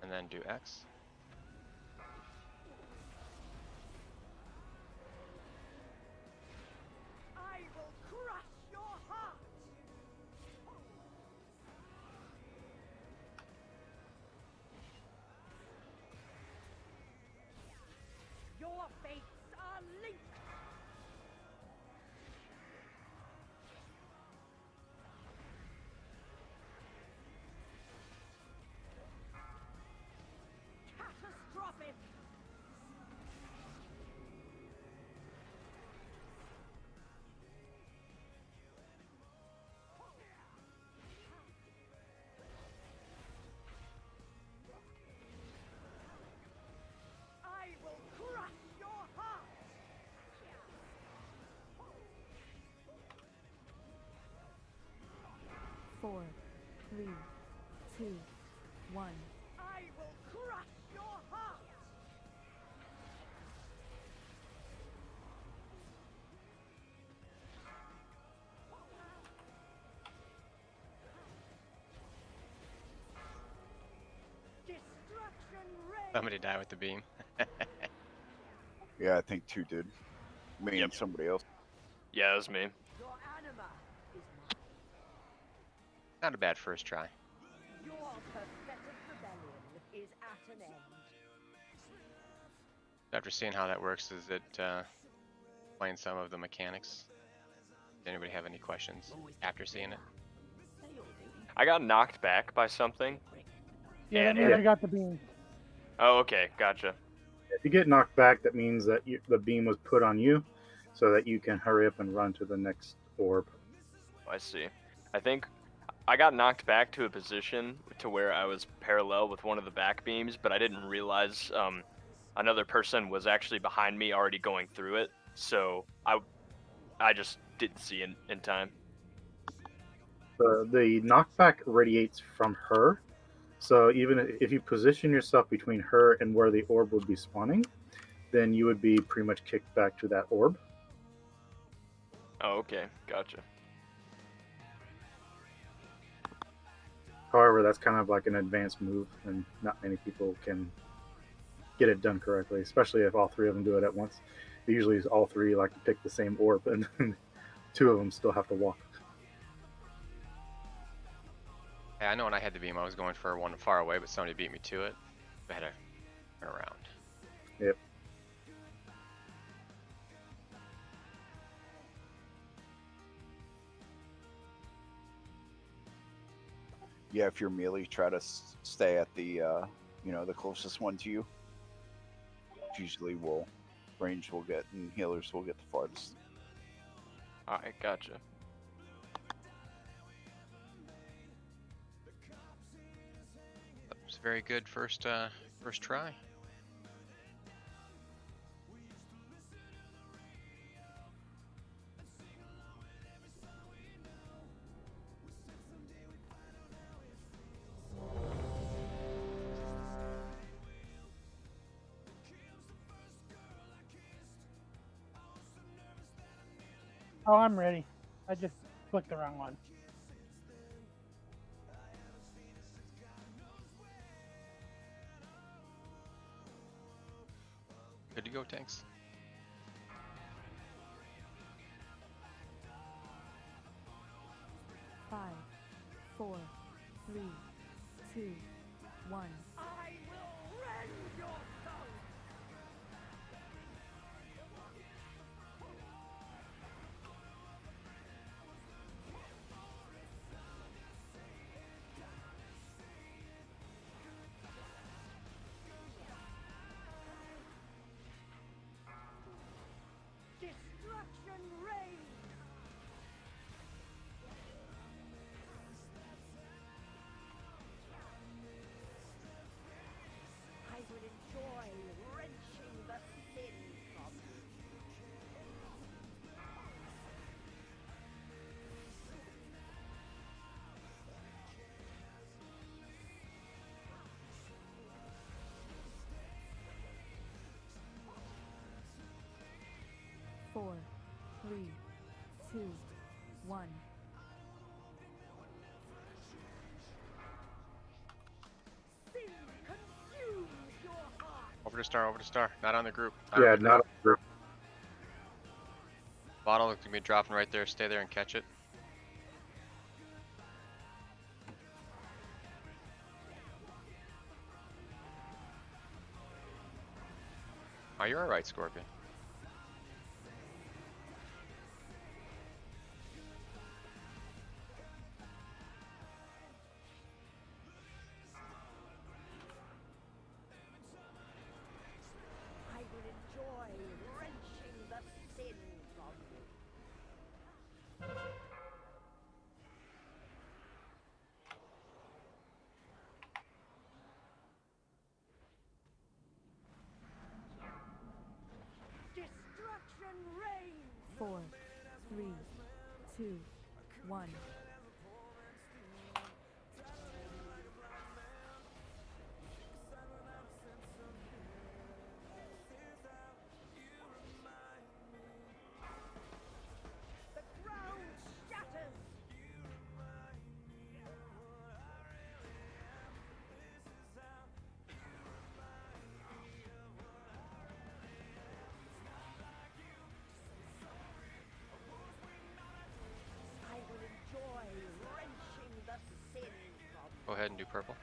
And then do X. I will crush your heart! Your fates are linked! 4, 3, 2, 1. I will crush your heart! Destruction reigns! Somebody die with the beam. Yeah, I think 2 did. Me and somebody else. Yeah, it was me. Your anima is mine. Not a bad first try. Your pathetic rebellion is at an end. After seeing how that works, is it explain some of the mechanics? Does anybody have any questions after seeing it? I got knocked back by something. Yeah, that And means you got the beam. Oh, okay, gotcha. If you get knocked back, that means that the beam was put on you, so that you can hurry up and run to the next orb. I see. I think I got knocked back to a position to where I was parallel with one of the back beams, but I didn't realize another person was actually behind me already going through it. So I just didn't see it in time. The knockback radiates from her, so even if you position yourself between her and where the orb would be spawning, then you would be pretty much kicked back to that orb. Oh, okay, gotcha. However, that's kind of like an advanced move, and not many people can get it done correctly, especially if all 3 of them do it at once. Usually all 3 like to pick the same orb, and 2 of them still have to walk. Yeah, I know when I had the beam, I was going for one far away, but somebody beat me to it. I had to turn around. Yep. Yeah, if you're melee, try to stay at the the closest one to you. Usually range will get, and healers will get the farthest. Alright, gotcha. That was a very good first try. Oh, I'm ready. I just clicked the wrong one. Good to go, tanks. Five, 4, 3, 2, 1. I will rend your soul! Destruction reigns! I will enjoy wrenching the sin from you. Four, 3, 2, 1. Sin consumes your heart. Over to star. Not on the group. Yeah, on the not group. Bottle is gonna be dropping right there. Stay there and catch it. Oh, you're alright, Scorpion. I will enjoy wrenching the sin from you. Destruction reigns! 4, 3, 2, 1. Go ahead and do purple.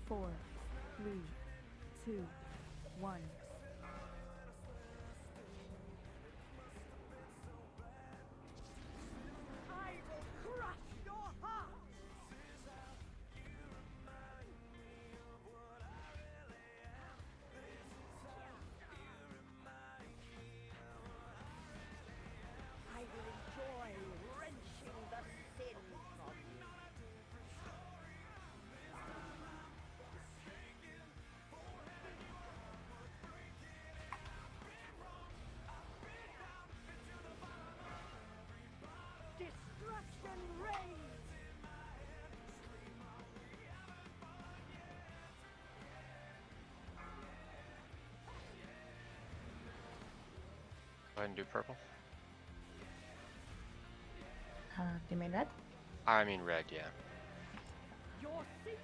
Four, three, two, one. I will crush your heart! I will enjoy wrenching the sin from you. Destruction reigns! Go ahead and do purple. Do you mean red? I mean red, yeah. Your sins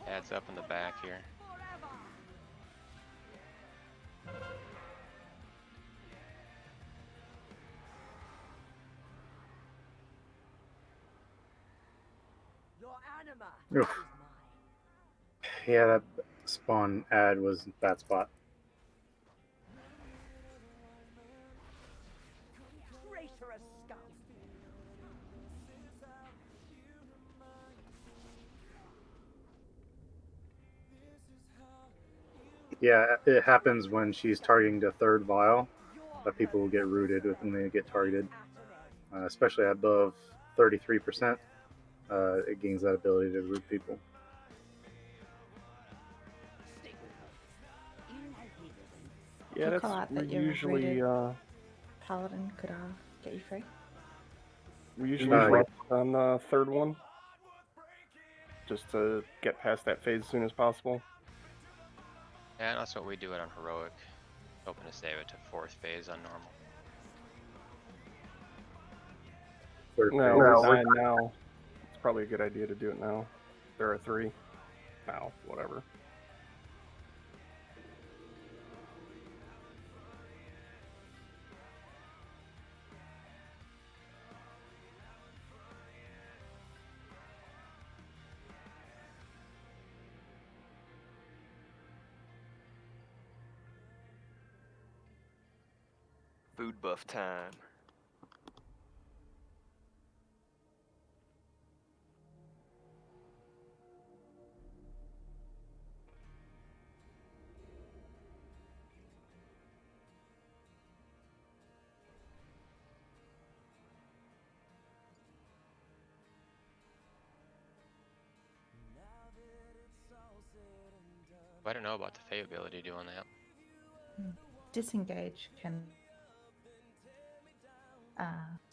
Adds up in the back here. forever! Your anima Oof. is mine. Yeah, that spawn ad was bad spot. Traitorous scum! Yeah, it happens when she's targeting the third vial that people will get rooted when they get targeted, especially above 33%. It gains that ability to root people. Yeah, You that's call out we that you're usually rated. Paladin could get you free. we usually Yeah. rush on the third one, just to get past that phase as soon as possible. Yeah, and that's what we do it on heroic. Hoping to save it to 4th phase on normal. Third No, phase. we're 9 now. It's probably a good idea to do it now. There are 3 now. Whatever. Food buff time. I don't know about the Fey ability doing that. Disengage can.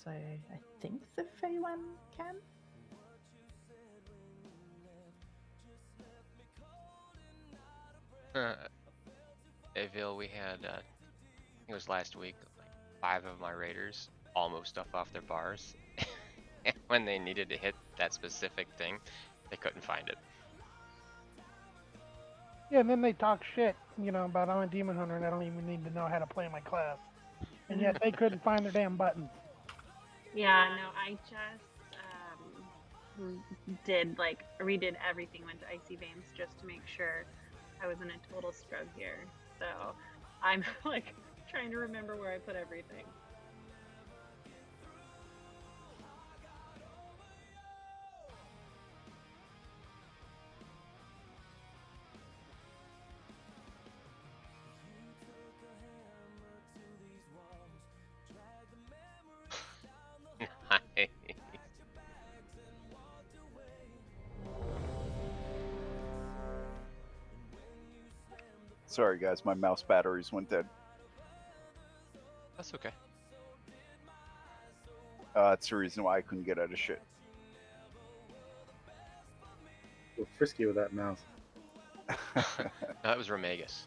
So I think the Fey one can. Avil, we had, I think it was last week, like 5 of my raiders all move stuff off their bars. And when they needed to hit that specific thing, they couldn't find it. Yeah, and then they talk shit, about I'm a demon hunter and I don't even need to know how to play my class. And yet they couldn't find their damn buttons. Yeah, no, I just redid everything, went to Icy Veins just to make sure I was in a total scrub here. So I'm like trying to remember where I put everything. Nice. Sorry, guys, my mouse batteries went dead. That's okay. That's the reason why I couldn't get out of shit. We're frisky with that mouse. No, that was Romagus.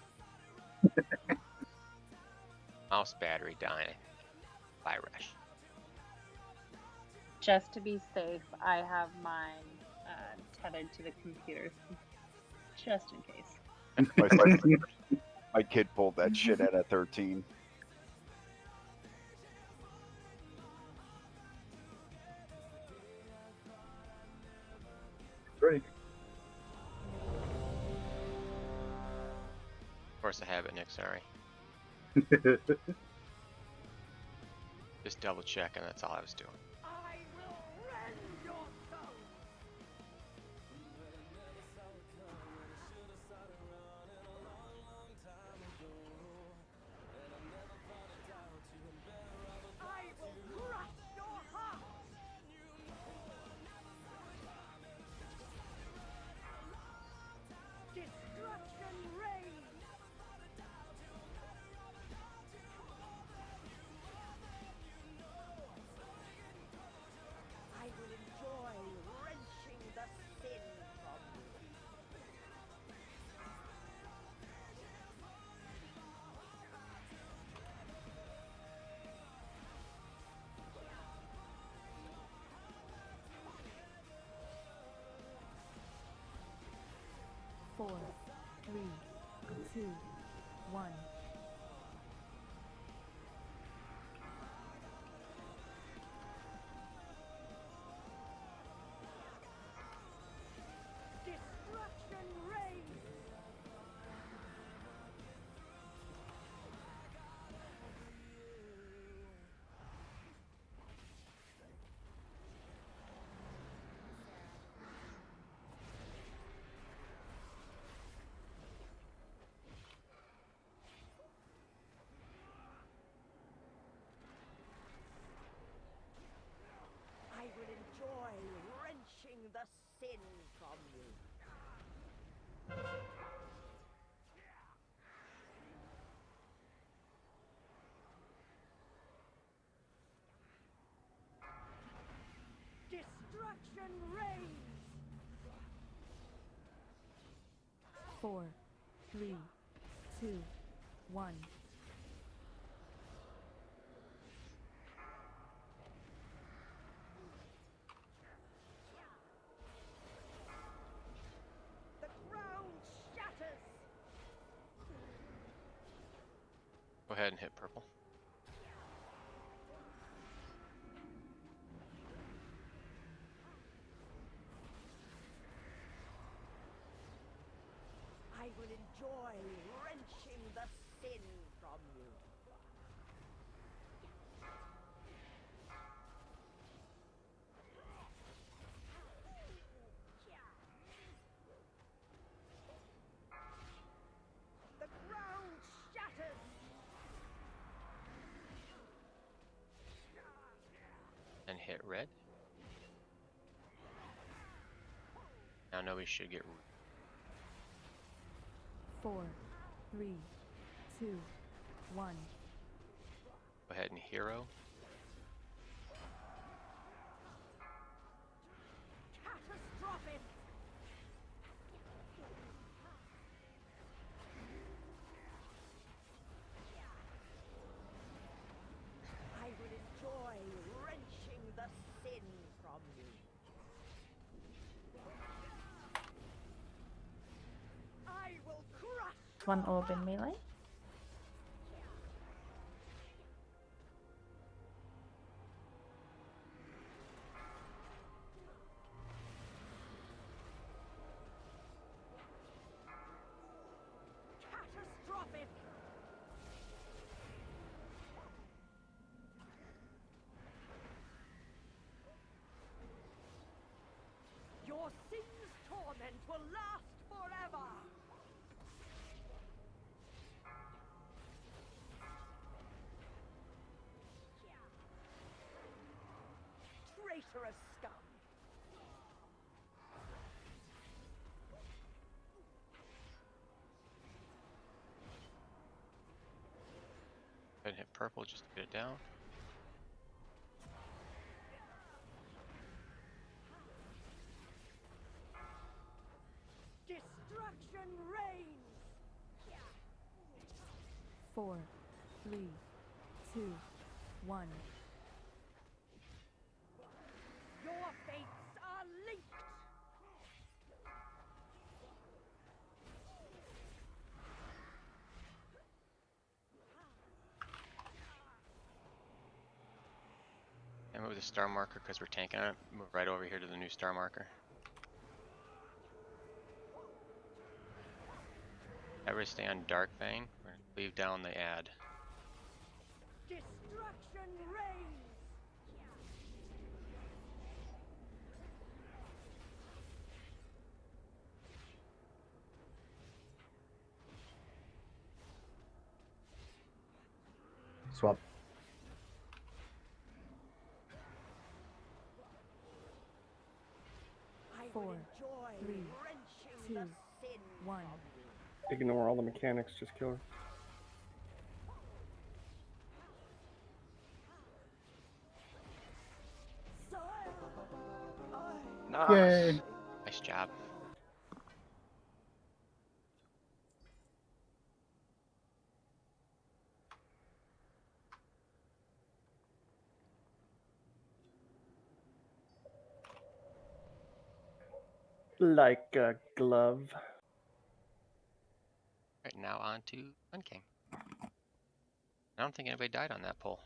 Mouse battery dying. Bye, Resh. Just to be safe, I have mine tethered to the computer, just in case. My kid pulled that shit out at 13. Right. Force a habit, Nick. Sorry. Just double checking. That's all I was doing. I will rend your soul. I will crush your heart. Destruction reigns. I will enjoy wrenching the sin from you. Four, three, two, one. Destruction reigns. I will enjoy wrenching the sin from you. Destruction reigns. Four, three, two, one. The ground shatters. Go ahead and hit purple. I will enjoy wrenching the sin from you. The ground shatters. And hit red. Now nobody should get. Four, three, two, one. Go ahead and hero. Catastrophic. I will enjoy wrenching the sin from you. I will crush. One orb in melee. Catastrophic. Your sin's torment will last forever. Traitorous scum. Go ahead and hit purple just to get it down. Destruction reigns. Four, three, 2, 1. Your fates are linked. And move the star marker because we're tanking it. Move right over here to the new star marker. Ever stay on Dark Fang? We're gonna leave down the ad. Destruction reigns. Swap. I 4, will enjoy 3, wrenching 2, the sin 1. Ignore all the mechanics, just kill her. Nice. Yay. Nice job. Like a glove. Right now on to Sun King. I don't think anybody died on that poll.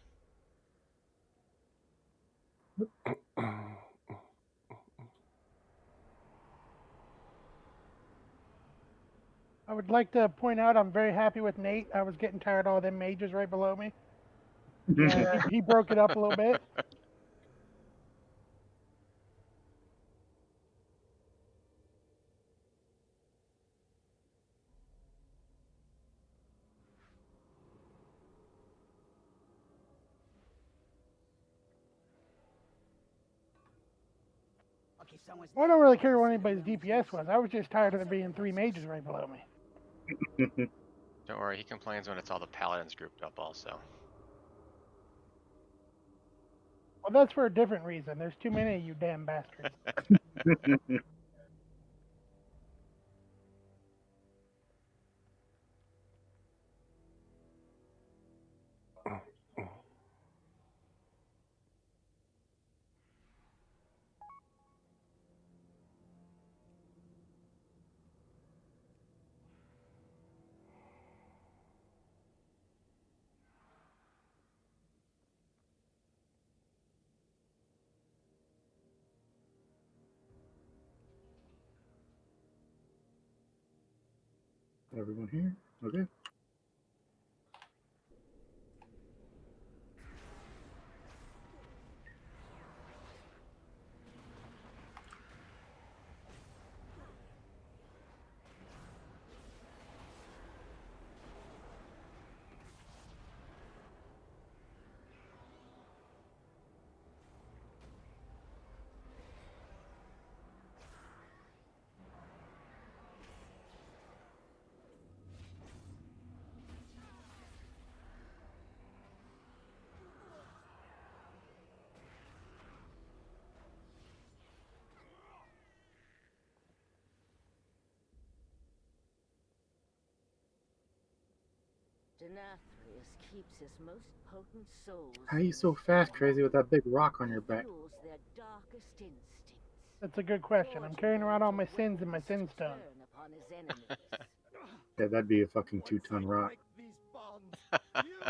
I would like to point out I'm very happy with Nate. I was getting tired of all them mages right below me. He broke it up a little bit. Okay, someone's I don't really care what anybody's DPS was. I was just tired of there being 3 mages right below me. Don't worry, he complains when it's all the paladins grouped up also. Well, that's for a different reason. There's too many of you damn bastards. Everyone here? Okay. Denathrius keeps his most potent souls. How are you so fast, Crazy, with that big rock on your back? Fuels their darkest instincts. That's a good question. I'm carrying around all my sins in my sin stone. Turn upon his enemies. Yeah, that'd be a fucking 2-ton rock.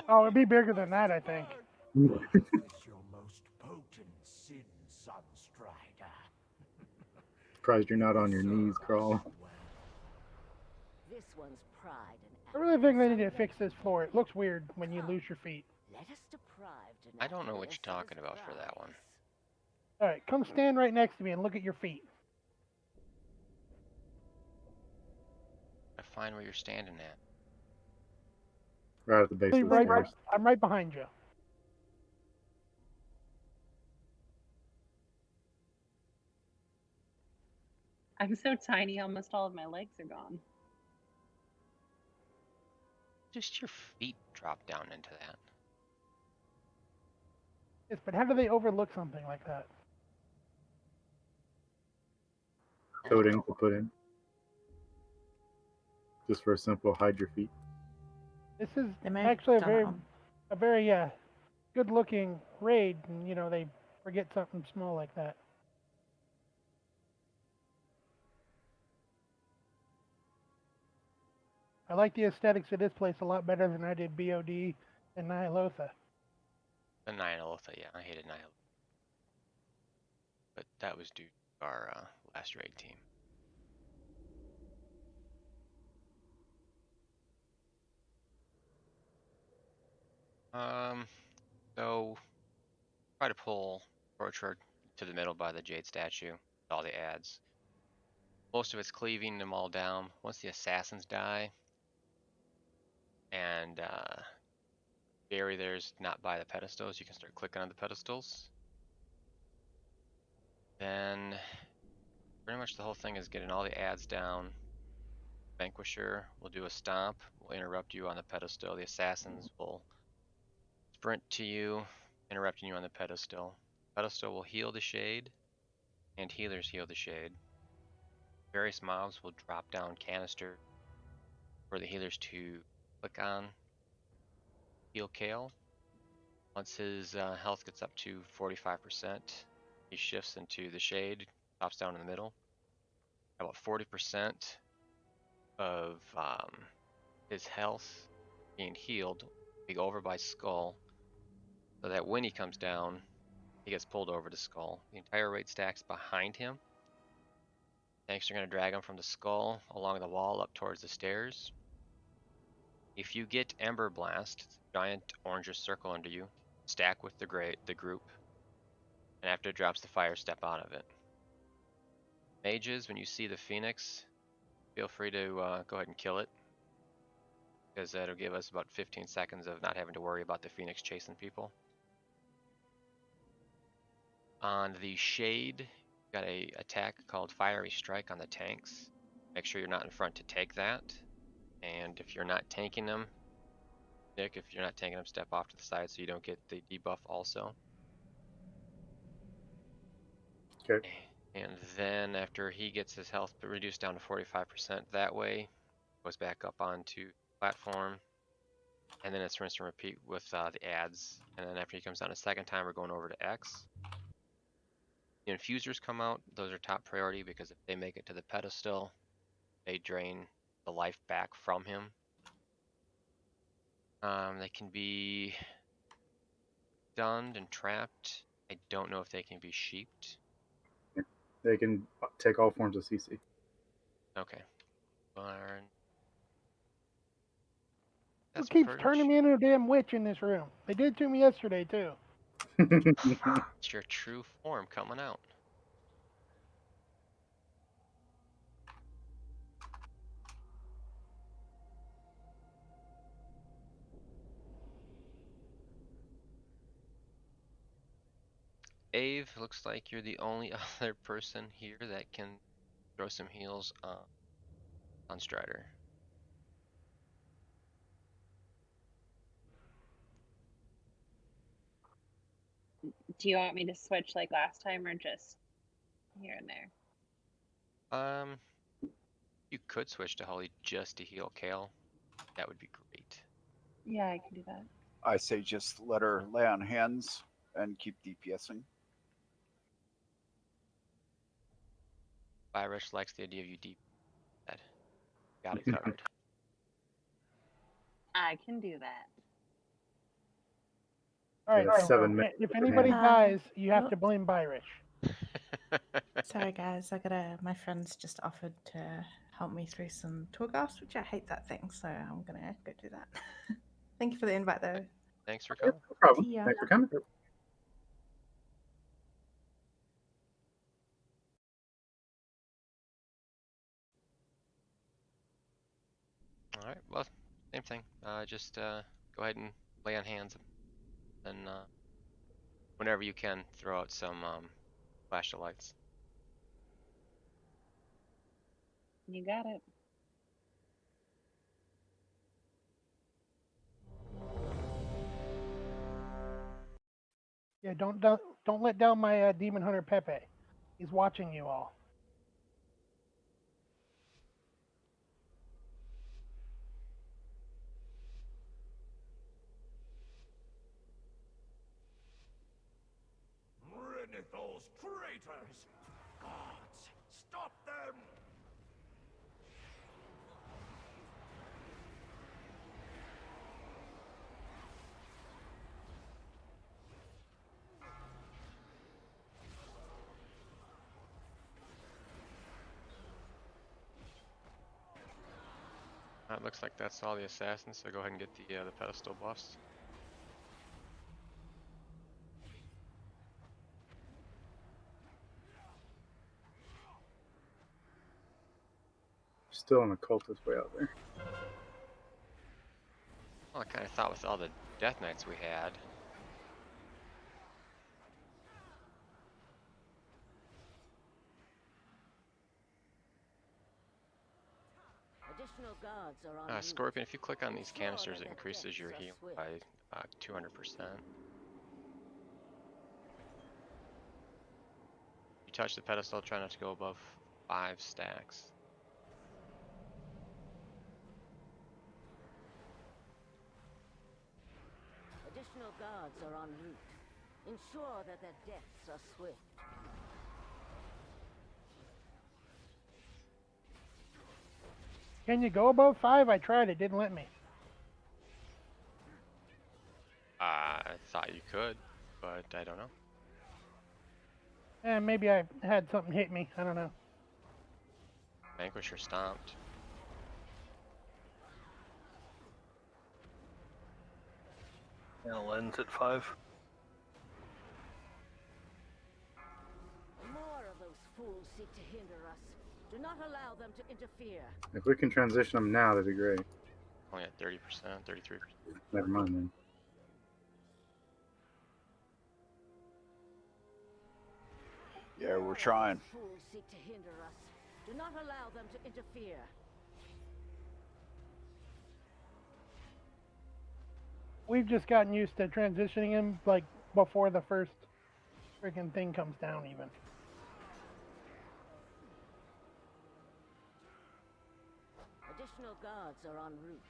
Oh, it'd be bigger than that, I think. What is your most potent sin, Sunstrider? Surprised you're not on your knees, Crawl. This one's pride and I really think they need to fix this floor. It looks weird when you lose your feet. let us deprive I don't know what Denathrius you're of talking his about for that one. prize. All right, come stand right next to me and look at your feet. I find where you're standing at. Right at the base of the Right, stairs. I'm right behind you. I'm so tiny, almost all of my legs are gone. Just your feet drop down into that. Yes, but how do they overlook something like that? Coding to put in. Just for a simple hide your feet. This is They may have actually done it on- a very good looking raid, and they forget something small like that. I like the aesthetics of this place a lot better than I did BOD and Nyalotha. The Nyalotha, yeah, I hated Nyalotha. But that was due to our last raid team. So try to pull Orchard to the middle by the Jade statue with all the ads. Most of it's cleaving them all down. Once the assassins die, and Barry there's not by the pedestals, you can start clicking on the pedestals. Then pretty much the whole thing is getting all the ads down. Vanquisher will do a stomp, will interrupt you on the pedestal. The assassins will sprint to you, interrupting you on the pedestal. Pedestal will heal the shade, and healers heal the shade. Various mobs will drop down canister for the healers to click on. Heal Kale. Once his health gets up to 45%, he shifts into the shade, drops down in the middle. About 40% of his health being healed will go over by Skull, so that when he comes down, he gets pulled over to Skull. The entire raid stacks behind him. Tanks are going to drag him from the Skull along the wall up towards the stairs. If you get Ember Blast, giant orangish circle under you, stack with the group, and after it drops the fire, step out of it. Mages, when you see the Phoenix, feel free to go ahead and kill it, because that'll give us about 15 seconds of not having to worry about the Phoenix chasing people. On the Shade, got a attack called Fiery Strike on the tanks. Make sure you're not in front to take that. And if you're not tanking them, Nick, if you're not tanking them, step off to the side so you don't get the debuff also. Okay. And then after he gets his health reduced down to 45% that way, goes back up onto the platform. And then it's rinse and repeat with the ads. And then after he comes down a second time, we're going over to X. The infusers come out. Those are top priority because if they make it to the pedestal, they drain the life back from him. They can be stunned and trapped. I don't know if they can be sheeped. They can take all forms of CC. Okay. Barn. Who keeps turning me into a damn witch in this room? They did to me yesterday, too. It's your true form coming out. Ave, looks like you're the only other person here that can throw some heals on Strider. Do you want me to switch like last time or just here and there? You could switch to Holly just to heal Kale. That would be great. Yeah, I can do that. I say just let her lay on hands and keep DPSing. Irish likes the idea of you deep. Got it covered. I can do that. All right, Yeah, so 7 minutes. if anybody dies, you have to blame Byrish. Sorry, guys. My friends just offered to help me through some Torghast, which I hate that thing, so I'm gonna go do that. Thank you for the invite, though. Thanks for coming. No problem. See ya. Thanks for coming. All right. Well, same thing. Just go ahead and lay on hands, and whenever you can, throw out some flash of lights. You got it. Yeah, don't let down my Demon Hunter Pepe. He's watching you all. Looks like that's all the assassins, so go ahead and get the pedestal buffs. Still an occultist way out there. Well, I kind of thought with all the Death Knights we had. Additional guards are on route. Scorpion, if you click on these Ensure canisters, that it their increases your deaths are heal swift. by 200%. You touch the pedestal, try not to go above 5 stacks. Additional guards are en route. Ensure that their deaths are swift. Can you go above 5? I tried, it didn't let me. I thought you could, but I don't know. Maybe I had something hit me. I don't know. Vanquisher stomped. Yeah, Len's at 5. More of those fools seek to hinder us. Do not allow them to interfere. If we can transition them now, that'd be great. Only at 30%, 33%. Never mind then. Yeah, we're trying. Fools seek to hinder us. Do not allow them to interfere. We've just gotten used to transitioning him like before the first freaking thing comes down even. Additional guards are en route.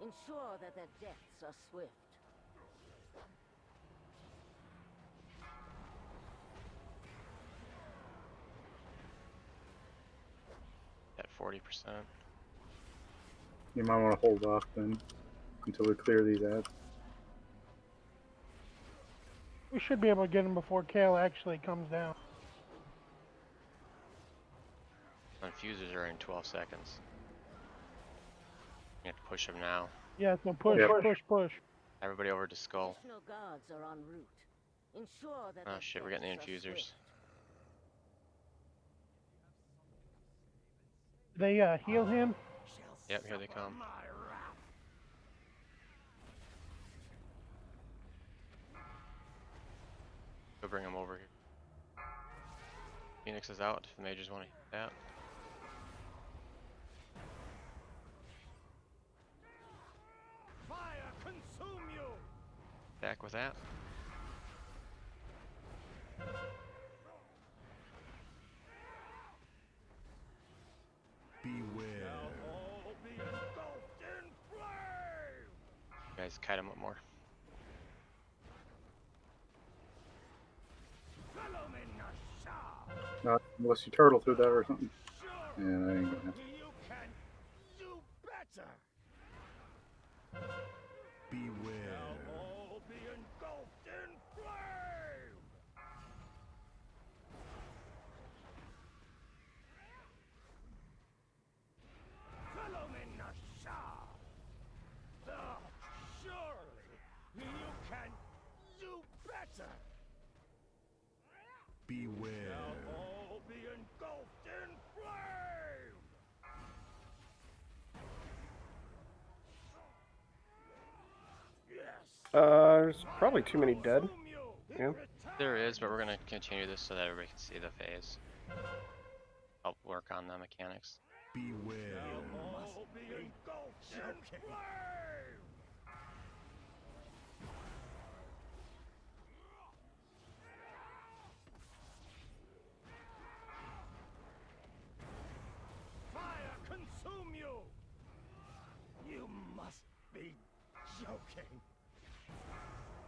Ensure that their deaths are swift. At 40%. You might want to hold off then until we clear these ads. We should be able to get him before Kale actually comes down. Infusers are in 12 seconds. You have to push them now. Yeah, so push, Yep. push, push. Everybody over to Skull. Additional guards are en route. Ensure that Oh their shit, we're getting the deaths are infusers. swift. They heal him. Yep, here they come. Go bring them over here. Phoenix is out if the mages want to hit that. Fire consume you! Back with that. Beware. All be engulfed in flame! You guys kite them up more. Follow me, Nasha! Not unless you turtle through that or something. Yeah, that ain't gonna happen. You can do better! Beware. All be engulfed in flame! Follow me, Nasha! Surely you can do better! Beware. All be engulfed in flame! There's probably too many dead. Yeah. There is, but we're gonna continue this so that everybody can see the phase. Help work on the mechanics. Beware. All be engulfed in flame! Fire consume you! You must be joking.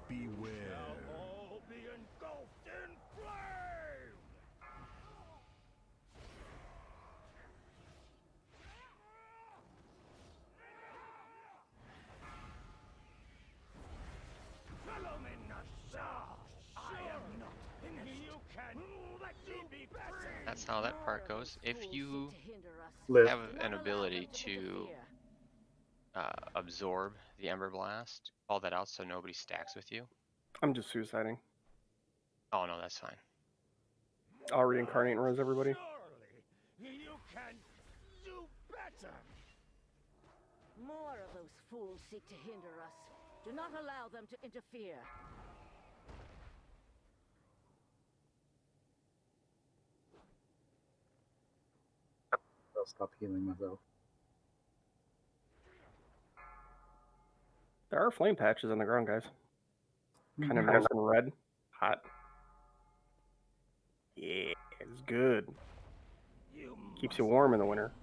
Beware. All be engulfed in flame! Follow me, Nasha! I am not finished. You can let me be better. That's how that part goes. If you Live. have an ability to absorb the Ember Blast. Call that out so nobody stacks with you. I'm just suiciding. Oh no, that's fine. I'll reincarnate and res everybody. Surely you can do better. More of those fools seek to hinder us. Do not allow them to interfere. I'll stop healing myself. There are flame patches on the ground, guys. Kind of Mhm. nice and red. Hot. Yeah, it's good. Keeps you warm in the winter.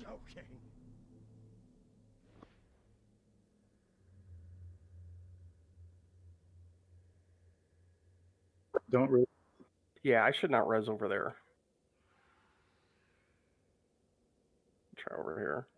Joking. Don't really. Yeah, I should not res over there. Try over here.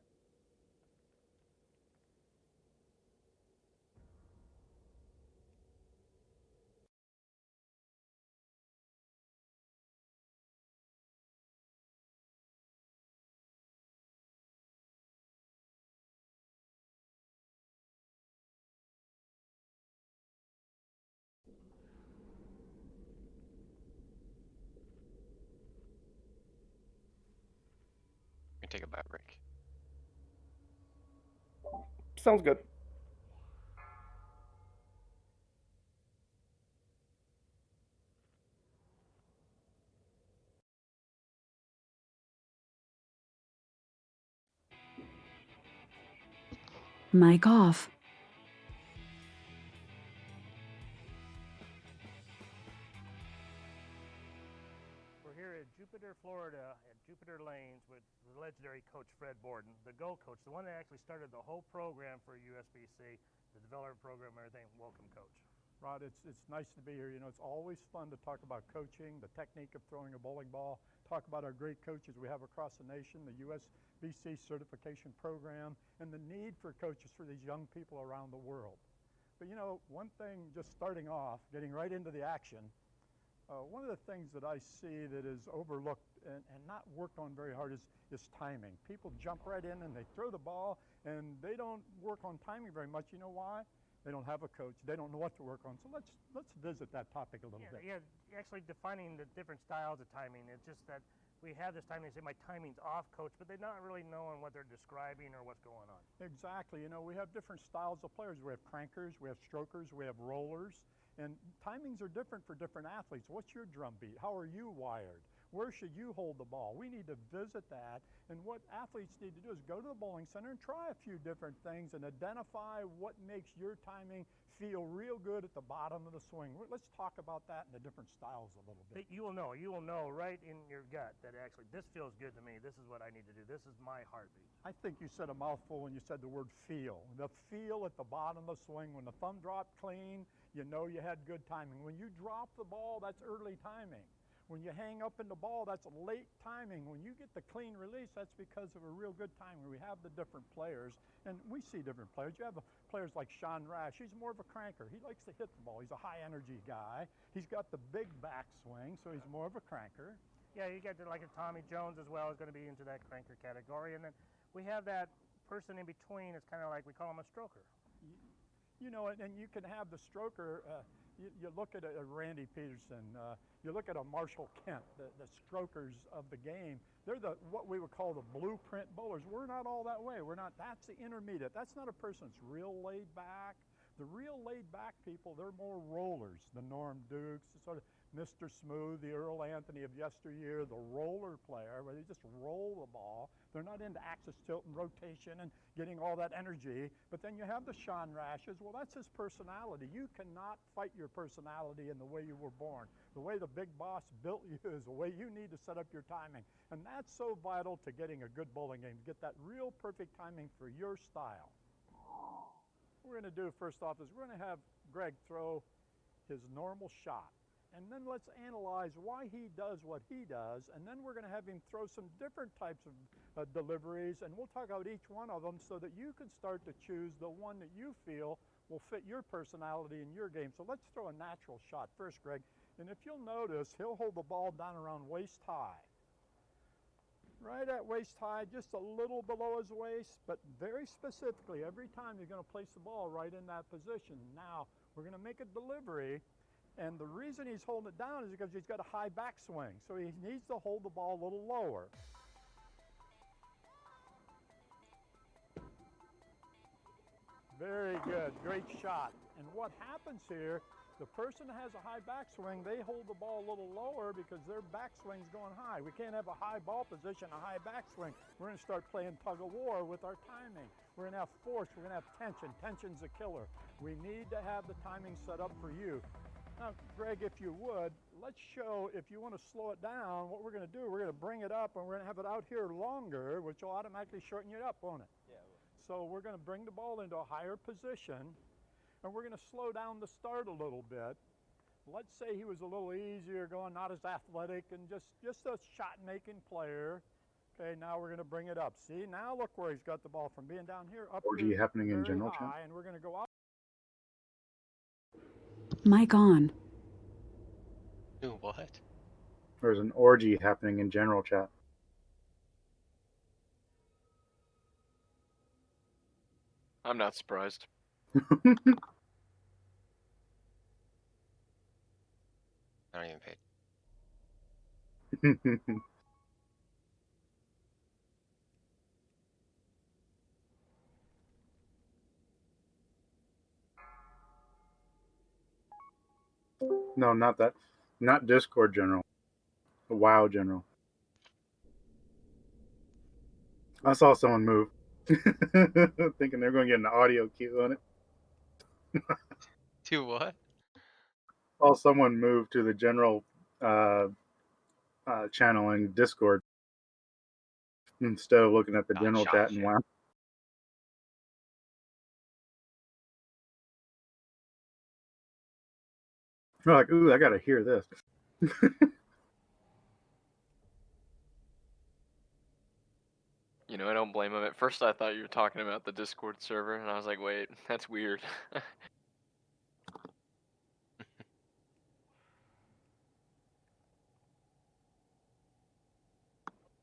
We can take a bite break. Sounds good. Mic off. We're here in Jupiter, Florida, at Jupiter Lanes with the legendary coach Fred Borden, the Go Coach, the one that actually started the whole program for USBC, the development program, and everything. Welcome, Coach. Rod, it's nice to be here. You know, it's always fun to talk about coaching, the technique of throwing a bowling ball, talk about our great coaches we have across the nation, the USBC certification program, and the need for coaches for these young people around the world. But you know, one thing, just starting off, getting right into the action, one of the things that I see that is overlooked and not worked on very hard is timing. People jump right in and they throw the ball and they don't work on timing very much. You know why? They don't have a coach. They don't know what to work on. So let's visit that topic a little bit. Yeah, actually defining the different styles of timing. It's just that we have this timing, they say my timing's off, Coach, but they're not really knowing what they're describing or what's going on. Exactly. You know, we have different styles of players. We have crankers, we have strokers, we have rollers, and timings are different for different athletes. What's your drum beat? How are you wired? Where should you hold the ball? We need to visit that, and what athletes need to do is go to the bowling center and try a few different things and identify what makes your timing feel real good at the bottom of the swing. Let's talk about that in the different styles a little bit. You will know right in your gut that actually this feels good to me. This is what I need to do. This is my heartbeat. I think you said a mouthful when you said the word feel. The feel at the bottom of the swing. When the thumb dropped clean, you know you had good timing. When you drop the ball, that's early timing. When you hang up in the ball, that's late timing. When you get the clean release, that's because of a real good timing. We have the different players, and we see different players. You have players like Sean Rash. He's more of a cranker. He likes to hit the ball. He's a high-energy guy. He's got the big backswing, so he's more of a cranker. Yeah, you get like a Tommy Jones as well is going to be into that cranker category, and then we have that person in between. It's kind of like we call him a stroker. You know, and you can have the stroker. You look at a Randy Peterson, you look at a Marshall Kent, the strokers of the game. They're what we would call the blueprint bowlers. We're not all that way. That's the intermediate. That's not a person that's real laid back. The real laid back people, they're more rollers. The Norm Dukes, the sort of Mr. Smooth, the Earl Anthony of yesteryear, the roller player, where they just roll the ball. They're not into axis tilt and rotation and getting all that energy. But then you have the Sean Rashes. Well, that's his personality. You cannot fight your personality in the way you were born. The way the big boss built you is the way you need to set up your timing. And that's so vital to getting a good bowling game, to get that real perfect timing for your style. What we're going to do first off is we're going to have Greg throw his normal shot. And then let's analyze why he does what he does, and then we're going to have him throw some different types of deliveries, and we'll talk about each one of them so that you can start to choose the one that you feel will fit your personality in your game. So let's throw a natural shot first, Greg. And if you'll notice, he'll hold the ball down around waist high. right at waist high, just a little below his waist, but very specifically, every time you're going to place the ball right in that position. Now, we're going to make a delivery, and the reason he's holding it down is because he's got a high backswing, so he needs to hold the ball a little lower. Very good, great shot. And what happens here, the person that has a high backswing, they hold the ball a little lower because their backswing's going high. We can't have a high ball position, a high backswing. We're going to start playing tug of war with our timing. We're going to have force, we're going to have tension. Tension's a killer. We need to have the timing set up for you. Now, Greg, if you would, let's show, if you want to slow it down, what we're going to do, we're going to bring it up and we're going to have it out here longer, which will automatically shorten it up, won't it? Yeah. So we're going to bring the ball into a higher position, and we're going to slow down the start a little bit. Let's say he was a little easier going, not as athletic, and just a shot-making player. Okay, now we're going to bring it up. See, now look where he's got the ball from being down here up Orgy here happening in very general high, chat? and we're going to go up. Mic on. Ooh, what? There's an orgy happening in general chat. I'm not surprised. I don't even pay. No, not that. Not Discord general. The WoW general. I saw someone move. Thinking they're going to get an audio cue on it. To what? Saw someone move to the general channel in Discord instead of looking at the general chat and WoW. You're like, ooh, I got to hear this. You know, I don't blame him. At first, I thought you were talking about the Discord server, and I was like, wait, that's weird.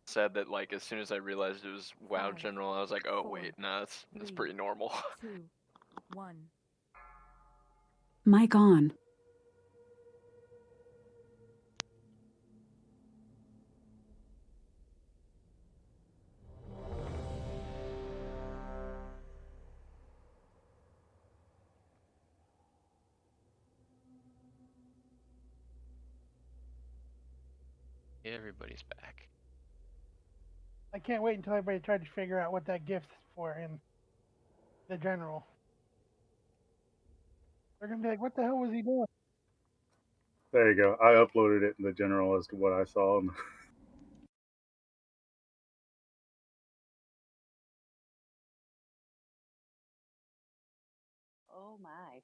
Said that, like, as soon as I realized it was WoW General, I was like, oh, wait, no, that's pretty normal. 2, 1. Mic on. Everybody's back. I can't wait until everybody tries to figure out what that gift's for in the general. They're gonna be like, "What the hell was he doing?" There you go. I uploaded it in the general as to what I saw. Oh my.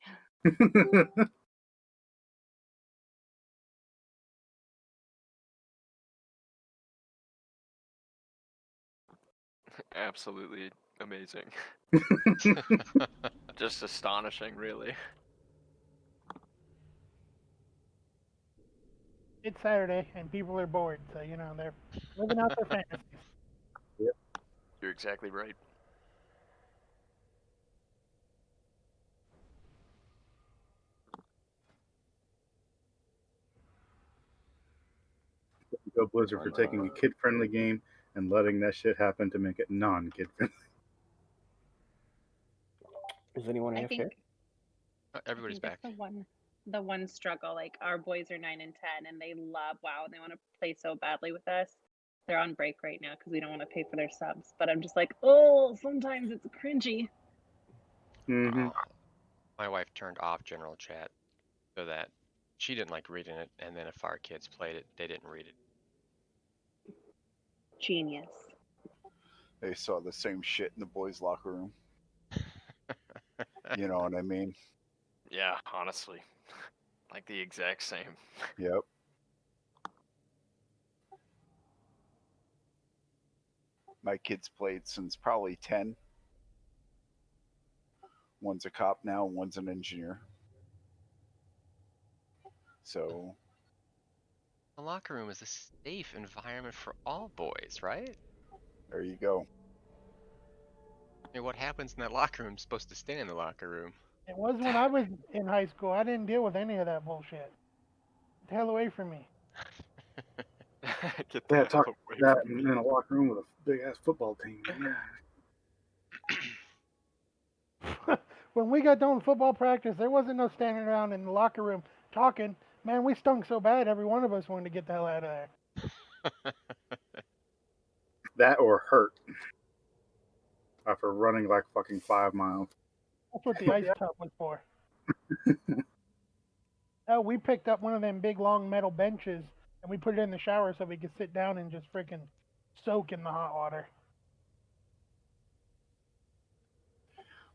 Absolutely amazing. Just astonishing, really. It's Saturday and people are bored, so you know they're living out their fantasies. Yep. You're exactly right. Go Blizzard for taking a kid-friendly game and letting that shit happen to make it non-kid-friendly. Is anyone I AFK? think Everybody's back. that's the one struggle. Like our boys are 9 and 10, and they love WoW, and they want to play so badly with us. They're on break right now because we don't want to pay for their subs. But I'm just like, oh, sometimes it's cringy. Mm-hmm. My wife turned off general chat so that she didn't like reading it, and then if our kids played it, they didn't read it. Genius. They saw the same shit in the boys' locker room. You know what I mean? Yeah, honestly. Like the exact same. Yep. My kids played since probably 10. One's a cop now, one's an engineer. So The locker room is a safe environment for all boys, right? There you go. I mean, what happens in that locker room is supposed to stay in the locker room. It was when I was in high school. I didn't deal with any of that bullshit. Get the hell away from me. Get Yeah, the talk hell away that from in a locker room with a big ass football team. Yeah. When we got done with football practice, there wasn't no standing around in the locker room talking. Man, we stunk so bad, every one of us wanted to get the hell out of there. That or hurt after running like fucking 5 miles. That's what the ice tub was for. Oh, we picked up one of them big long metal benches and we put it in the shower so we could sit down and just freaking soak in the hot water.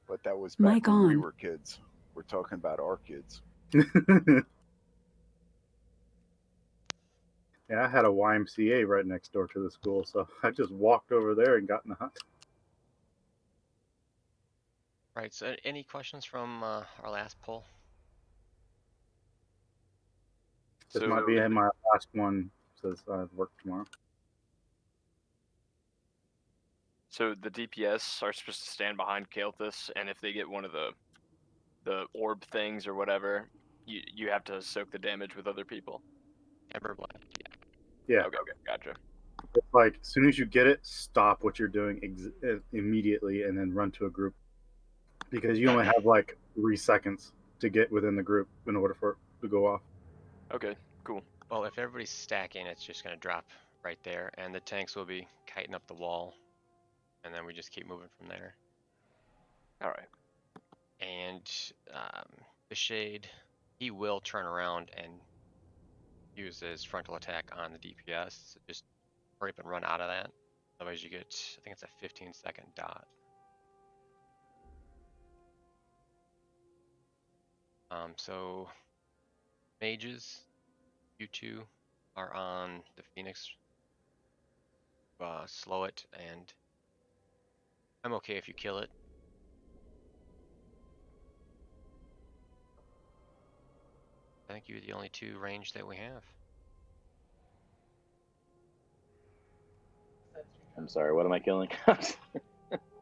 But that was Mic back when we on. were kids. We're talking about our kids. Yeah, I had a YMCA right next door to the school, so I just walked over there and got in the hot tub. Right, so any questions from our last poll? This So- might be in my last one, says I work tomorrow. So the DPS are supposed to stand behind Kael'thas, and if they get one of the orb things or whatever, you have to soak the damage with other people. Ember Blast, Yeah. Okay, gotcha. It's like, as soon as you get it, stop what you're doing immediately and then run to a group. Because you only have like 3 seconds to get within the group in order for it to go off. Okay, cool. Well, if everybody's stacking, it's just going to drop right there, and the tanks will be kiting up the wall, and then we just keep moving from there. All right. And the Shade, he will turn around and use his frontal attack on the DPS. So just hurry up and run out of that. Otherwise you get, I think it's a 15-second dot. So mages, you two are on the Phoenix. Slow it, and I'm okay if you kill it. I think you're the only 2 range that we have. I'm sorry, what am I killing?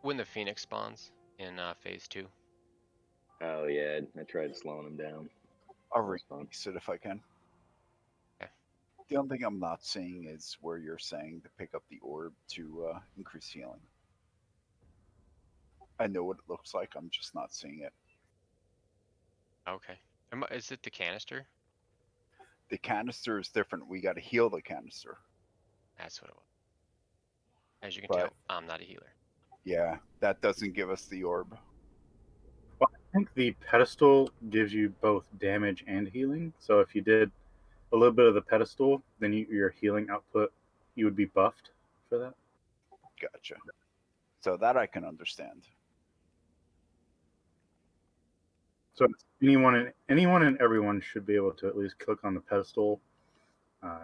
When the Phoenix spawns in phase 2. Oh yeah, I tried slowing him down. I'll release it if I can. Okay. The only thing I'm not seeing is where you're saying to pick up the orb to increase healing. I know what it looks like, I'm just not seeing it. Okay. Is it the canister? The canister is different. We got to heal the canister. That's what it was. As you can But- tell, I'm not a healer. Yeah, that doesn't give us the orb. Well, I think the pedestal gives you both damage and healing. So if you did a little bit of the pedestal, then your healing output, you would be buffed for that. Gotcha. So that I can understand. So anyone and everyone should be able to at least click on the pedestal,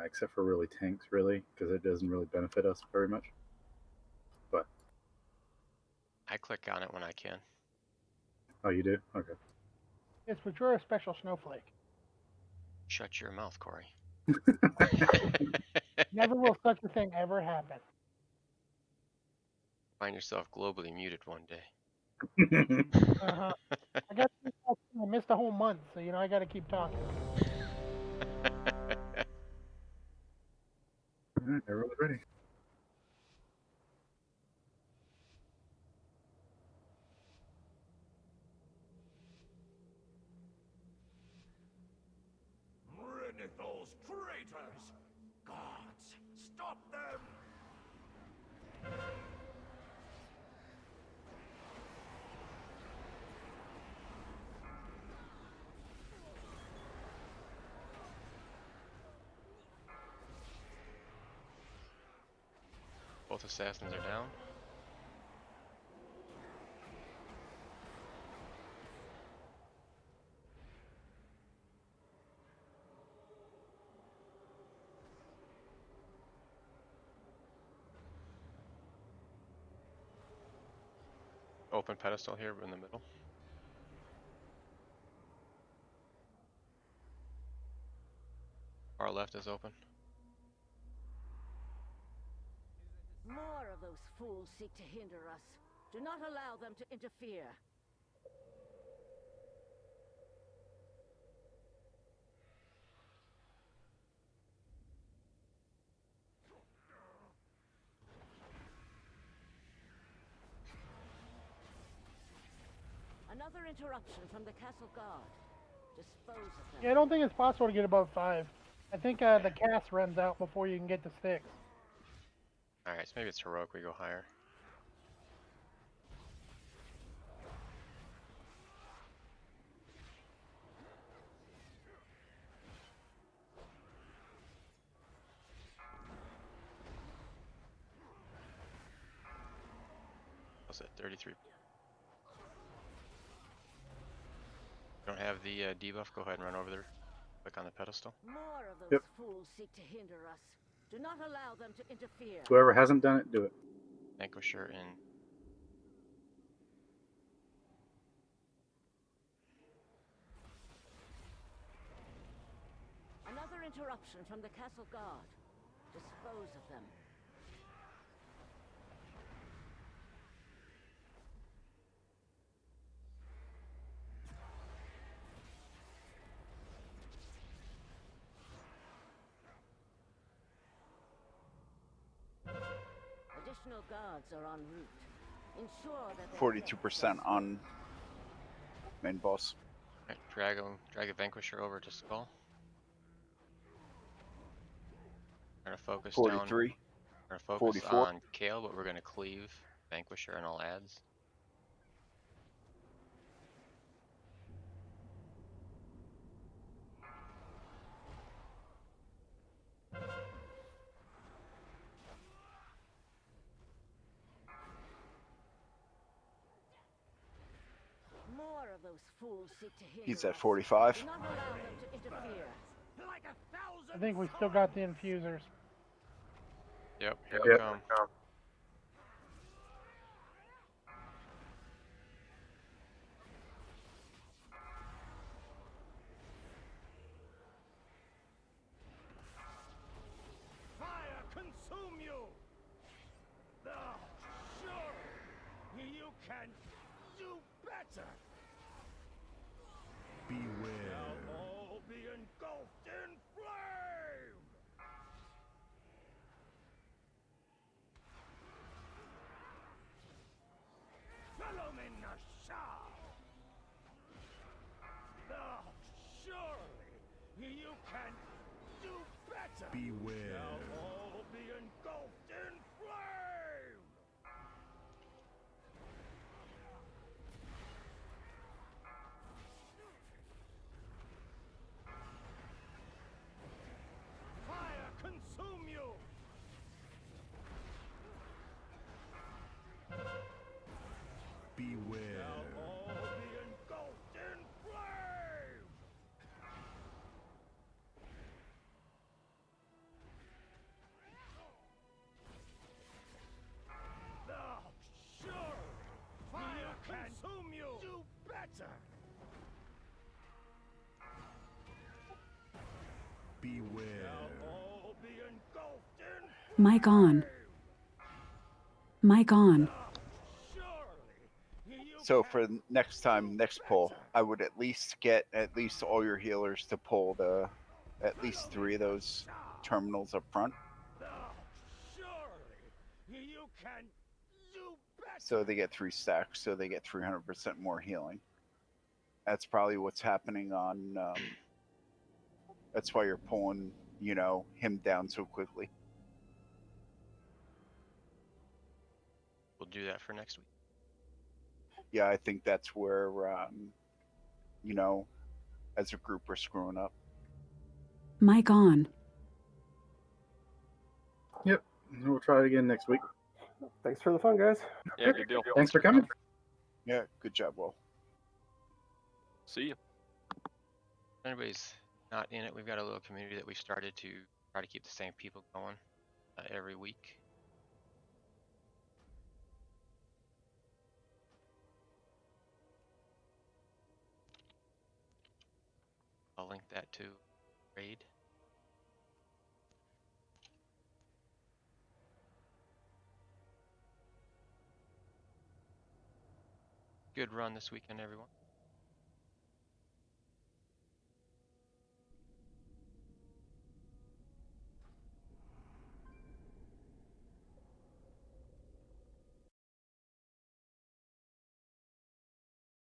except for really tanks, really, because it doesn't really benefit us very much. But I click on it when I can. oh, you do? Okay. Yes, but you're a special snowflake. Shut your mouth, Corey. Never will such a thing ever happen. Find yourself globally muted one day. Uh-huh. I missed a whole month, so I got to keep talking. All right, everyone's ready. Renethor's traitors! Gods, stop them! Both assassins are down. Open pedestal here in the middle. Our left is open. More of those fools seek to hinder us. Do not allow them to interfere. Another interruption from the castle guard. Dispose of them. Yeah, I don't think it's possible to get above 5. I think the cast runs out before you can get to 6. Alright, so maybe it's heroic we go higher. What's it? 33. Don't have the debuff, go ahead and run over there. Click on the pedestal. More of those Yep. fools seek to hinder us. Do not allow them to interfere. Whoever hasn't done it, do it. Vanquisher in. Another interruption from the castle guard. Dispose of them. Additional guards are en route. Ensure that 42% on main boss. Right, drag a Vanquisher over to Skull. We're gonna focus 43. down. We're gonna focus 44. on Kale, but we're gonna cleave Vanquisher and all adds. more of those fools seek to hinder He's at us. 45. Do not allow them to interfere. I think we still got the infusers. Yep, here Yep. we come. Fire consume you! No, sure! You can do better! Beware. Shall all be engulfed in flame! Follow me, Nasha! No, surely you can do better! Beware. Shall all be engulfed in flame! Fire consume you! Beware. All be engulfed in flame! No, surely fire consume you! Do better! Beware. All be engulfed in Mic on. Mic on. So for next time, next pull, I would at least get at least all your healers to pull the at least 3 of those terminals up front, surely you can do better! so they get 3 stacks, so they get 300% more healing. That's probably what's happening on. That's why you're pulling, you know, him down so quickly. We'll do that for next week. Yeah, I think that's where, you know, as a group we're screwing up. Mic on. Yep. We'll try it again next week. Thanks for the fun, guys. Yeah, good deal. Thanks for coming. Yeah, good job, Will. See you. If anybody's not in it, we've got a little community that we started to try to keep the same people going every week. I'll link that to Raid. good run this weekend, everyone.